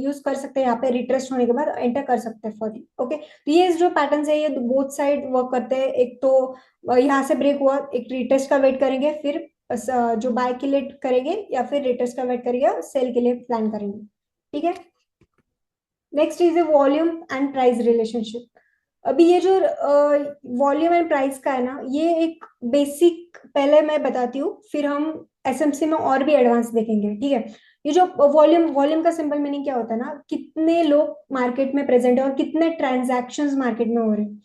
यूज कर सकते हैं, यहाँ पे रिट्रेस्ट होने के बाद एंटर कर सकते हैं फॉर ओके। तो ये जो पैटर्न है, ये बोथ साइड वर्क करते हैं। एक तो यहाँ से ब्रेक हुआ, एक रिटेस्ट का वेट करेंगे, फिर जो बाय के लिए करेंगे, या फिर रिटर्स का वेट करेंगे, सेल के लिए प्लान करेंगे, ठीक है। Next is volume and price relationship. अभी ये जो वॉल्यूम एंड प्राइस का है ना, ये एक बेसिक पहले मैं बताती हूँ, फिर हम एसएमसी में और भी एडवांस देखेंगे, ठीक है। ये जो वॉल्यूम वॉल्यूम का सिंपल मीनिंग क्या होता है ना, कितने लोग मार्केट में प्रेजेंट है और कितने ट्रांजैक्शंस मार्केट में हो रहे हैं।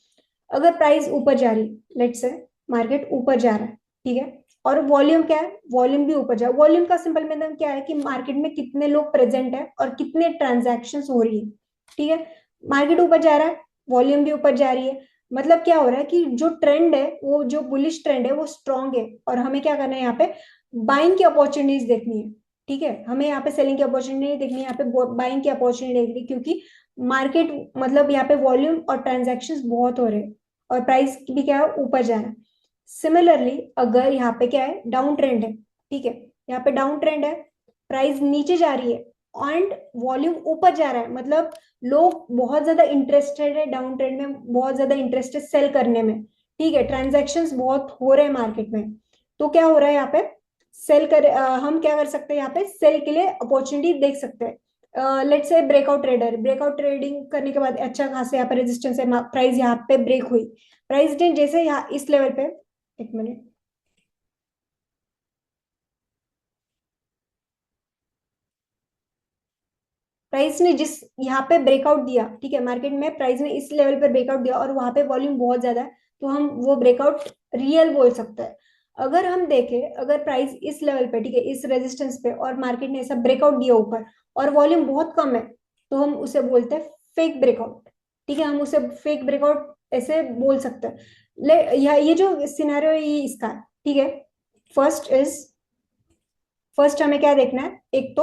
अगर प्राइस ऊपर जा रही, लेट्स से मार्केट ऊपर जा रहा है, ठीक है, और वॉल्यूम क्या है, वॉल्यूम भी ऊपर जा, वॉल्यूम का सिंपल मतलब क्या है कि मार्केट में कितने लोग प्रेजेंट है और कितने ट्रांजैक्शंस हो रही है, ठीक है। मार्केट ऊपर जा रहा है, वॉल्यूम भी ऊपर जा रही है, मतलब क्या हो रहा है कि जो ट्रेंड है, वो जो बुलिश ट्रेंड है वो स्ट्रांग है, और हमें क्या करना है, यहाँ पे बाइंग की अपॉर्चुनिटीज देखनी है, ठीक है। हमें यहाँ पे सेलिंग की अपॉर्चुनिटी नहीं देखनी है, यहाँ पे बाइंग की अपॉर्चुनिटी देखनी है, क्योंकि मार्केट मतलब यहाँ पे वॉल्यूम और ट्रांजेक्शन बहुत हो रहे हैं, और प्राइस भी क्या है, ऊपर जा रहा है। सिमिलरली अगर यहाँ पे क्या है, डाउन ट्रेंड है, ठीक है, यहाँ पे डाउन ट्रेंड है, प्राइस नीचे जा रही है एंड वॉल्यूम ऊपर जा रहा है, मतलब लोग बहुत ज्यादा इंटरेस्टेड है डाउन ट्रेंड में, बहुत ज्यादा इंटरेस्टेड सेल करने में, ठीक है, ट्रांजैक्शंस बहुत हो रहे हैं मार्केट में। तो क्या हो रहा है यहाँ पे, हम क्या कर सकते हैं, यहाँ पे सेल के लिए अपॉर्चुनिटी देख सकते हैं। Let's say breakout trader, breakout trading करने के बाद अच्छा खासा यहाँ पे रेजिस्टेंस है, प्राइस यहाँ पे ब्रेक हुई, प्राइस ने जैसे यहाँ इस लेवल पे, एक मिनट, प्राइस ने जिस यहाँ पे ब्रेकआउट दिया, ठीक है, मार्केट में प्राइस ने इस लेवल पे ब्रेकआउट दिया और वहां पे वॉल्यूम बहुत ज्यादा है, तो हम वो ब्रेकआउट रियल बोल सकते हैं। अगर हम देखें, अगर प्राइस इस लेवल पे, ठीक है, इस रेजिस्टेंस पे, और मार्केट ने ऐसा ब्रेकआउट दिया ऊपर और वॉल्यूम बहुत कम है, तो हम उसे बोलते हैं फेक ब्रेकआउट। ठीक है, हम उसे फेक ब्रेकआउट ऐसे बोल सकते हैं। ये जो सिनेरियो है ये इसका है। ठीक है, फर्स्ट हमें क्या देखना है, एक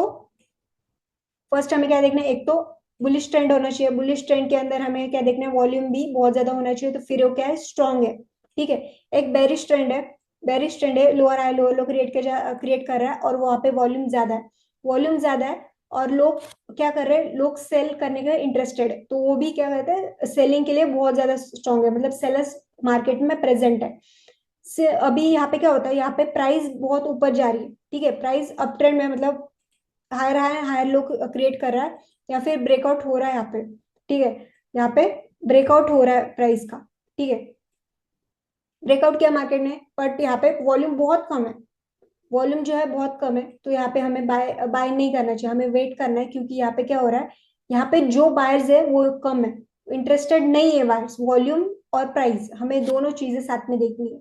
तो बुलिश ट्रेंड होना चाहिए। बुलिश ट्रेंड के अंदर हमें क्या देखना है, वॉल्यूम भी बहुत ज्यादा होना चाहिए, तो फिर वो क्या है, स्ट्रांग है। ठीक है, एक बेरिश ट्रेंड है, लोअर हाई लोअर लो क्रिएट कर रहा है और वहां पे वॉल्यूम ज्यादा है और लोग क्या कर रहे हैं, लोग सेल करने के इंटरेस्टेड है, तो वो भी क्या कहते हैं, सेलिंग के लिए बहुत ज्यादा स्ट्रांग है, मतलब सेलर्स मार्केट में प्रेजेंट है। से अभी यहाँ पे क्या होता है, यहाँ पे प्राइस बहुत ऊपर जा रही है। ठीक है, प्राइस अप ट्रेंड में, मतलब हायर लो क्रिएट कर रहा है या फिर ब्रेकआउट हो रहा है यहाँ पे। ठीक है, यहाँ पे ब्रेकआउट हो रहा है प्राइस का। ठीक है, ब्रेकआउट किया मार्केट ने, बट यहाँ पे वॉल्यूम बहुत कम है, वॉल्यूम जो है बहुत कम है, तो यहाँ पे हमें बाय नहीं करना चाहिए, हमें वेट करना है, क्योंकि यहाँ पे क्या हो रहा है, यहाँ पे जो बायर्स है वो कम है, इंटरेस्टेड नहीं है बायर्स। वॉल्यूम और प्राइस हमें दोनों चीजें साथ में देखनी है।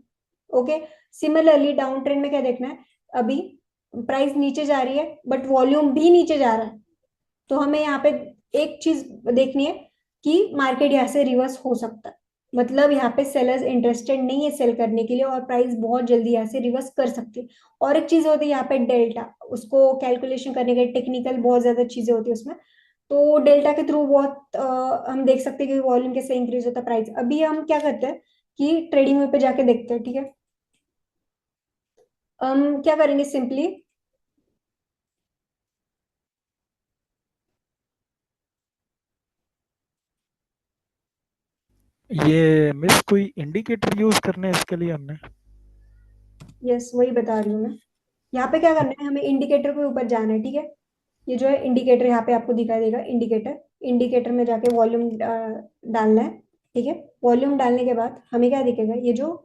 ओके, सिमिलरली डाउन ट्रेंड में क्या देखना है, अभी प्राइस नीचे जा रही है बट वॉल्यूम भी नीचे जा रहा है, तो हमें यहाँ पे एक चीज देखनी है कि मार्केट यहाँ से रिवर्स हो सकता है, मतलब यहाँ पे सेलर्स इंटरेस्टेड नहीं है सेल करने के लिए और प्राइस बहुत जल्दी यहाँ से रिवर्स कर सकती है। और एक चीज होती है यहाँ पे डेल्टा, उसको कैलकुलेशन करने के टेक्निकल बहुत ज्यादा चीजें होती है उसमें, तो डेल्टा के थ्रू बहुत हम देख सकते हैं कि वॉल्यूम कैसे इंक्रीज होता है, प्राइस। अभी हम क्या करते हैं कि ट्रेडिंग व्यू पे जाके देखते हैं। ठीक है, हम क्या करेंगे, सिंपली ये मिस कोई इंडिकेटर यूज करने हैं इसके लिए हमने? यस वही बता रही हूँ मैं। यहाँ पे क्या करना है, हमें इंडिकेटर के ऊपर जाना है। ठीक है, ये जो है इंडिकेटर यहाँ पे आपको दिखाई देगा, इंडिकेटर में जाके वॉल्यूम डालना है। ठीक है, वॉल्यूम डालने के बाद हमें क्या दिखेगा, ये जो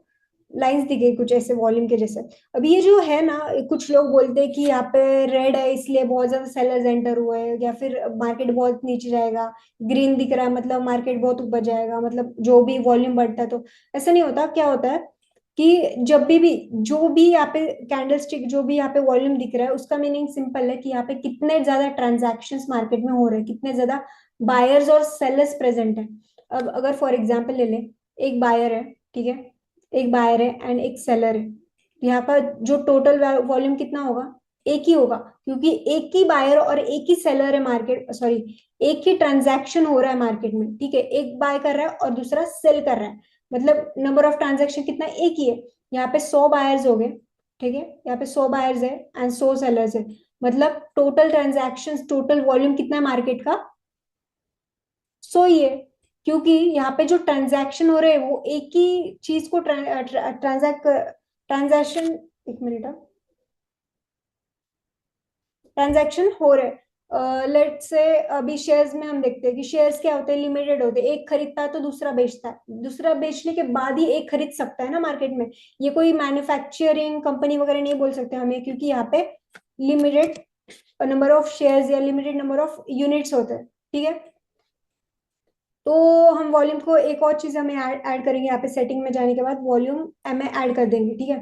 लाइंस दिखेगी कुछ ऐसे वॉल्यूम के जैसे। अभी ये जो है ना, कुछ लोग बोलते हैं कि यहाँ पे रेड है इसलिए बहुत ज्यादा सेलर्स एंटर हुए हैं, या फिर मार्केट बहुत नीचे जाएगा, ग्रीन दिख रहा है मतलब मार्केट बहुत ऊपर जाएगा, मतलब जो भी वॉल्यूम बढ़ता है। तो ऐसा नहीं होता, क्या होता है कि जब भी जो भी यहाँ पे कैंडलस्टिक, जो भी यहाँ पे वॉल्यूम दिख रहा है, उसका मीनिंग सिंपल है कि यहाँ पे कितने ज्यादा ट्रांजैक्शंस मार्केट में हो रहे हैं, कितने ज्यादा बायर्स और सेलर्स प्रेजेंट है। अब अगर फॉर एग्जांपल ले लें, एक बायर है, ठीक है, एक बायर है एंड एक सेलर है, यहाँ का जो टोटल वॉल्यूम कितना होगा, एक ही होगा, क्योंकि एक ही बायर और एक ही सेलर है मार्केट, सॉरी, एक ही ट्रांजैक्शन हो रहा है मार्केट में। ठीक है, एक बाय कर रहा है और दूसरा सेल कर रहा है, मतलब नंबर ऑफ ट्रांजैक्शन कितना, एक ही है। यहाँ पे 100 बायर्स हो गए, ठीक है, यहाँ पे 100 बायर्स है एंड 100 सेलर्स है, मतलब टोटल ट्रांजैक्शन, टोटल वॉल्यूम कितना है मार्केट का, 100 ही है, क्योंकि यहाँ पे जो ट्रांजैक्शन हो रहे हैं वो एक ही चीज को ट्रांजैक्शन, एक मिनट, ट्रांजैक्शन हो रहे। लेट से अभी शेयर्स में हम देखते हैं कि शेयर्स क्या होते हैं, लिमिटेड होते हैं, एक खरीदता है तो दूसरा बेचता है, दूसरा बेचने के बाद ही एक खरीद सकता है ना मार्केट में। ये कोई मैन्युफैक्चरिंग कंपनी वगैरह नहीं बोल सकते हमें, क्योंकि यहाँ पे लिमिटेड नंबर ऑफ शेयर्स या लिमिटेड नंबर ऑफ यूनिट्स होते हैं। ठीक है, तो हम वॉल्यूम को, एक और चीज हमें ऐड करेंगे यहाँ पे, सेटिंग में जाने के बाद वॉल्यूम एम ऐड कर देंगे। ठीक है,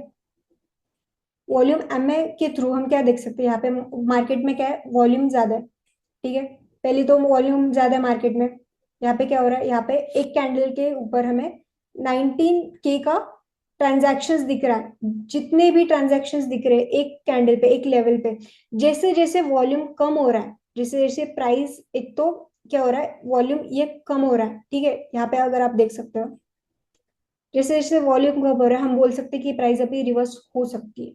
वॉल्यूम एम के थ्रू हम क्या देख सकते हैं, यहाँ पे मार्केट में क्या है, वॉल्यूम ज्यादा है। ठीक है, पहली तो वॉल्यूम ज्यादा है मार्केट में। यहाँ पे क्या हो रहा है, यहाँ पे एक कैंडल के ऊपर हमें 19K का ट्रांजैक्शंस दिख रहा है, जितने भी ट्रांजैक्शंस दिख रहे हैं एक कैंडल पे, एक लेवल पे। जैसे जैसे वॉल्यूम कम हो रहा है, जैसे जैसे प्राइस, एक तो क्या हो रहा है, वॉल्यूम ये कम हो रहा है। ठीक है, यहाँ पे अगर आप देख सकते हो, जैसे जैसे वॉल्यूम कम हो रहा है, हम बोल सकते हैं कि प्राइस अभी रिवर्स हो सकती है।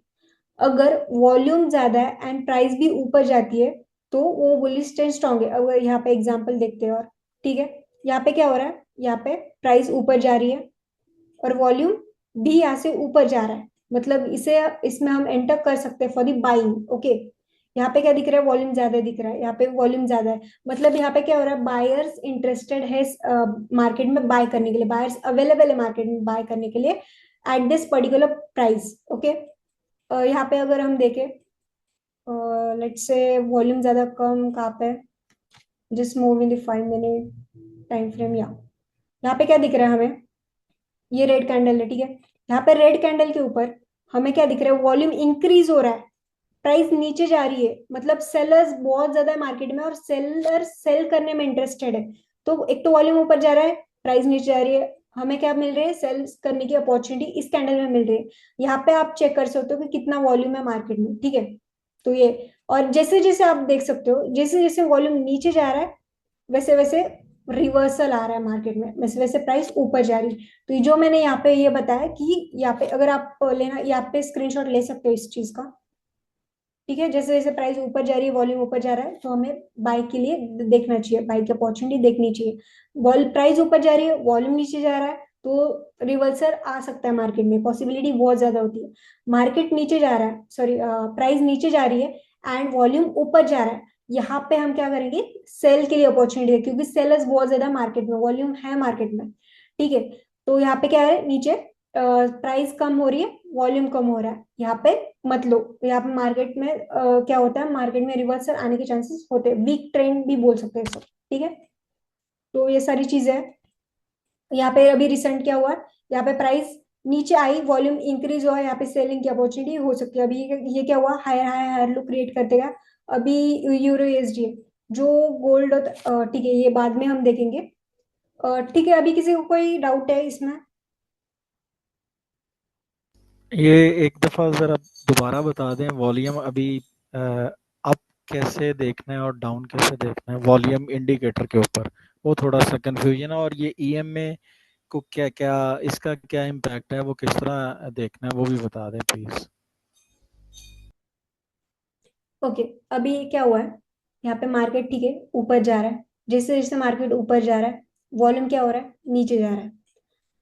अगर वॉल्यूम ज्यादा है एंड प्राइस भी ऊपर जाती है, तो वो बुलिश ट्रेंड स्ट्रांग है। अगर यहाँ पे एग्जांपल देखते हैं, और ठीक है, यहाँ पे क्या हो रहा है, यहाँ पे प्राइस ऊपर जा रही है और वॉल्यूम भी यहाँ से ऊपर जा रहा है, मतलब इसे, इसमें हम एंटर कर सकते हैं फॉर द बाइंग। ओके, यहाँ पे क्या दिख रहा है, वॉल्यूम ज्यादा दिख रहा है, यहाँ पे वॉल्यूम ज्यादा है, मतलब यहाँ पे क्या हो रहा है, बायर्स इंटरेस्टेड है मार्केट में बाय करने के लिए, बायर्स अवेलेबल है मार्केट में बाय करने के लिए at this particular price. Okay, यहाँ पे अगर हम देखें, लेट्स से वॉल्यूम ज्यादा कम कहाँ पे, just move in the 5 minute time frame, यहाँ पे क्या दिख रहा है हमें, ये रेड कैंडल है। ठीक है, यहाँ पे रेड कैंडल के ऊपर हमें क्या दिख रहा है, वॉल्यूम इंक्रीज हो रहा है, प्राइस नीचे जा रही है, मतलब सेलर्स बहुत ज्यादा है मार्केट में और सेलर सेल करने में इंटरेस्टेड है। तो एक तो वॉल्यूम ऊपर जा रहा है, प्राइस नीचे जा रही है, हमें क्या मिल रही है, सेल्स करने की अपॉर्चुनिटी इस कैंडल में मिल रही है। यहाँ पे आप चेक कर सकते हो कि कितना वॉल्यूम है मार्केट में, ठीक है। तो ये, और जैसे जैसे आप देख सकते हो, जैसे जैसे वॉल्यूम नीचे जा रहा है वैसे वैसे रिवर्सल आ रहा है मार्केट में, वैसे वैसे प्राइस ऊपर जा रही है। तो ये जो मैंने यहाँ पे ये बताया कि यहाँ पे अगर आप लेना, यहाँ पे स्क्रीनशॉट ले सकते हो इस चीज का, ठीक है। जैसे जैसे प्राइस ऊपर जा रही है, वॉल्यूम ऊपर जा रहा है, तो हमें बाय के लिए देखना चाहिए, बाय की अपॉर्चुनिटी देखनी चाहिए। वॉल प्राइस ऊपर जा रही है, वॉल्यूम नीचे जा रहा है, तो रिवर्सल आ सकता है मार्केट में, पॉसिबिलिटी बहुत ज्यादा होती है। मार्केट नीचे जा रहा है, सॉरी प्राइस नीचे जा रही है एंड वॉल्यूम ऊपर जा रहा है, यहाँ पे हम क्या करेंगे, सेल के लिए अपॉर्चुनिटी है, क्योंकि सेलर्स बहुत ज्यादा मार्केट में, वॉल्यूम है मार्केट में, ठीक है। तो यहाँ पे क्या है, नीचे प्राइस कम हो रही है, वॉल्यूम कम हो रहा है, यहाँ पे मत लो। यहाँ पे मार्केट में क्या होता है, मार्केट में रिवर्सल आने के चांसेस होते हैं, वीक ट्रेंड भी बोल सकते हैं इसको, ठीक है। तो ये सारी चीजें हैं। यहाँ पे अभी रिसेंट क्या हुआ, यहाँ पे प्राइस नीचे आई, वॉल्यूम इंक्रीज हुआ, यहाँ पे सेलिंग की अपॉर्चुनिटी हो सकती है। अभी ये क्या हुआ, higher higher higher low create कर देगा। अभी यूरो यूएसडी जो गोल्ड, ठीक है, ये बाद में हम देखेंगे। ठीक है, अभी किसी को कोई डाउट है इसमें? ये एक दफ़ा ज़रा दोबारा बता दें, वॉल्यूम अभी अप कैसे देखना है और डाउन कैसे देखना है वॉल्यूम इंडिकेटर के ऊपर, वो थोड़ा सा कंफ्यूजन है। और ये ईएमए को क्या क्या, इसका क्या इम्पैक्ट है, वो किस तरह देखना है, वो भी बता दें प्लीज़। ओके, अभी क्या हुआ है, यहाँ पे मार्केट, ठीक है, ऊपर जा रहा है। जैसे जैसे मार्केट ऊपर जा रहा है, वॉल्यूम क्या हो रहा है, नीचे जा रहा है।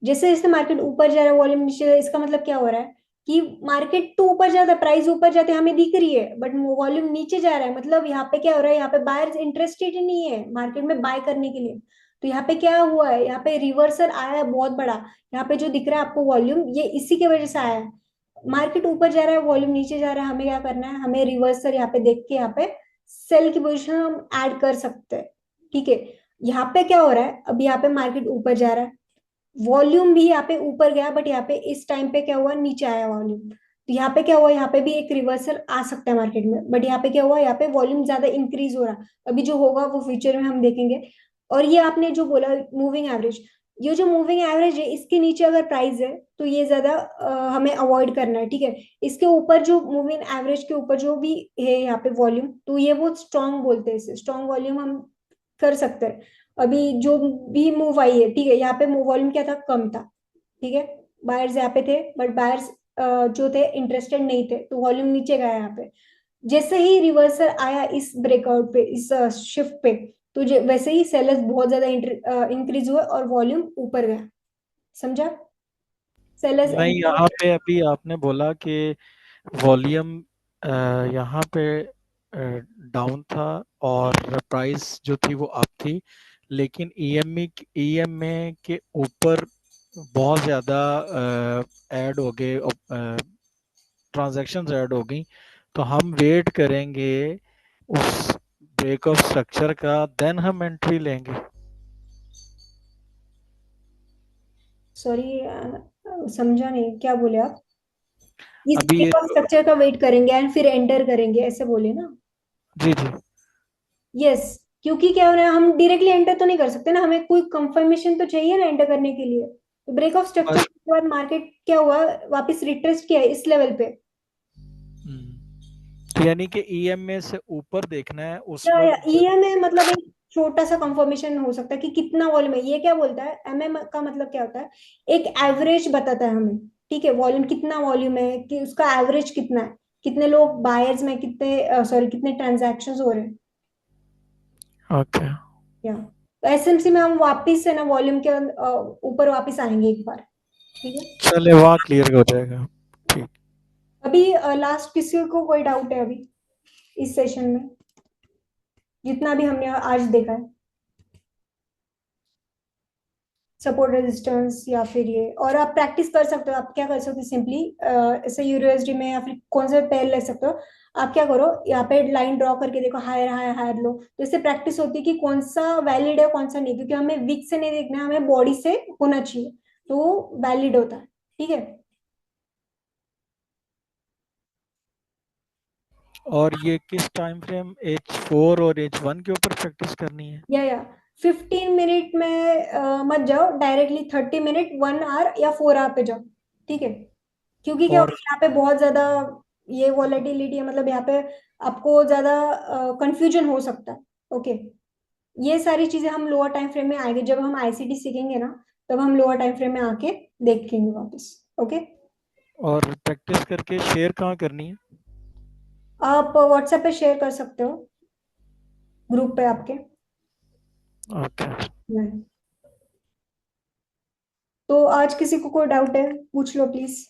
जैसे जैसे मार्केट ऊपर जा रहा है, वॉल्यूम नीचे जा रहा है, इसका मतलब क्या हो रहा है कि मार्केट तो ऊपर जाता है, प्राइस ऊपर जाते हमें दिख रही है, बट वॉल्यूम नीचे जा रहा है, मतलब यहाँ पे क्या हो रहा है, यहाँ पे बायर्स इंटरेस्टेड ही नहीं है मार्केट में बाय करने के लिए। तो यहाँ पे क्या हुआ है, यहाँ पे रिवर्सल आया है बहुत बड़ा। यहाँ पे जो दिख रहा है आपको वॉल्यूम, ये इसी के वजह से आया है। मार्केट ऊपर जा रहा है, वॉल्यूम नीचे जा रहा है, हमें क्या करना है, हमें रिवर्सल यहाँ पे देख के यहाँ पे सेल की पोजीशन हम ऐड कर सकते हैं, ठीक है। यहाँ पे क्या हो रहा है, अभी यहाँ पे मार्केट ऊपर जा रहा है, वॉल्यूम भी यहाँ पे ऊपर गया, बट यहाँ पे इस टाइम पे क्या हुआ, नीचे आया वॉल्यूम। तो यहाँ पे क्या हुआ, यहाँ पे भी एक रिवर्सल आ सकता है मार्केट में, बट यहाँ पे क्या हुआ, यहाँ पे वॉल्यूम ज्यादा इंक्रीज हो रहा। अभी जो होगा वो फ्यूचर में हम देखेंगे। और ये आपने जो बोला मूविंग एवरेज, ये जो मूविंग एवरेज है, इसके नीचे अगर प्राइस है तो ये ज्यादा हमें अवॉइड करना है, ठीक है। इसके ऊपर जो मूविंग एवरेज के ऊपर जो भी है यहाँ पे वॉल्यूम, तो ये वो स्ट्रॉन्ग बोलते हैं इसे, स्ट्रॉन्ग वॉल्यूम हम कर सकते हैं। अभी जो भी मूव आई है, ठीक है, यहाँ पे वॉल्यूम क्या था, कम था, ठीक है। बायर्स यहाँ पे थे, बट बायर्स जो थे इंटरेस्टेड नहीं थे, तो वॉल्यूम नीचे गया यहाँ पे। जैसे ही रिवर्सल आया इस ब्रेकआउट पे, इस शिफ्ट पे, तो वैसे ही सेलर्स बहुत ज्यादा इंक्रीज हुए और वॉल्यूम ऊपर गया, समझा। सेलर्स नहीं, यहाँ पे अभी आपने बोला कि वॉल्यूम यहाँ पे डाउन था और प्राइस जो थी वो अप थी, लेकिन ईएमए के ऊपर बहुत ज़्यादा ऐड हो गए, ट्रांजैक्शंस ऐड हो गई। तो हम वेट करेंगे उस ब्रेक ऑफ स्ट्रक्चर का, देन हम एंट्री लेंगे। सॉरी, समझा नहीं, क्या बोले आप? इस अभी ये स्ट्रक्चर का वेट करेंगे एंड फिर एंटर करेंगे, ऐसे बोले ना? जी जी, यस, क्योंकि क्या हो रहा है, हम डायरेक्टली एंटर तो नहीं कर सकते ना, हमें कोई कंफर्मेशन तो चाहिए ना एंटर करने के लिए। तो ब्रेक ऑफ स्ट्रक्चर बस के बाद मार्केट क्या हुआ, वापस रिट्रेस किया है इस लेवल पे। तो यानी कि ईएमए से ऊपर देखना है उस या वक्त जब। ईएमए मतलब एक छोटा सा कंफर्मेशन हो सकता है कि कितना वॉल्यूम है। ये क्या बोलता है, एमएम का मतलब क्या होता है, एक एवरेज बताता है हमें, ठीक है। वॉल्यूम कितना वॉल्यूम है कि उसका एवरेज कितना है, कितने लोग बायर्स में, कितने सॉरी कितने ट्रांजैक्शंस हो रहे हैं। ओके, या तो एसएमसी में हम वापस से ना वॉल्यूम के ऊपर वापस आएंगे एक बार, ठीक है। चले वहाँ क्लियर हो जाएगा। ठीक। अभी लास्ट किसी को कोई डाउट है अभी इस सेशन में, जितना भी हमने आज देखा है, सपोर्ट रेजिस्टेंस या फिर ये। और आप प्रैक्टिस कर सकते हो, आप क्या कर सकते हो सिंपली, ऐसे यूरोएसडी में या फिर कौन से पेयर ले सकते हो। आप क्या करो, यहाँ पे लाइन ड्रॉ करके देखो, हायर हायर हायर लो, तो इससे प्रैक्टिस होती है कि कौन सा वैलिड है कौन सा नहीं, क्योंकि हमें वीक से नहीं देखना है, हमें बॉडी से होना चाहिए, तो वैलिड होता है, ठीक है। और ये किस टाइम फ्रेम H4 और H1 के ऊपर प्रैक्टिस करनी है? या 15 मिनट में मत जाओ डायरेक्टली, 30 मिनट, 1 आवर या 4 आवर पे जाओ, ठीक है? क्योंकि क्या और होता है यहाँ पे बहुत ज्यादा ये वॉलेटिलिटी है, मतलब यहाँ पे आपको ज्यादा कंफ्यूजन हो सकता है। ओके, ये सारी चीजें हम लोअर टाइम फ्रेम में आएंगे, जब हम आईसीटी सीखेंगे ना, तब हम लोअर टाइम फ्रेम में आके देखेंगे वापस। ओके, और प्रैक्टिस करके शेयर कहाँ करनी है? आप व्हाट्सएप पे शेयर कर सकते हो, ग्रुप पे आपके। ओके। हम्म। तो आज किसी को कोई डाउट है पूछ लो प्लीज।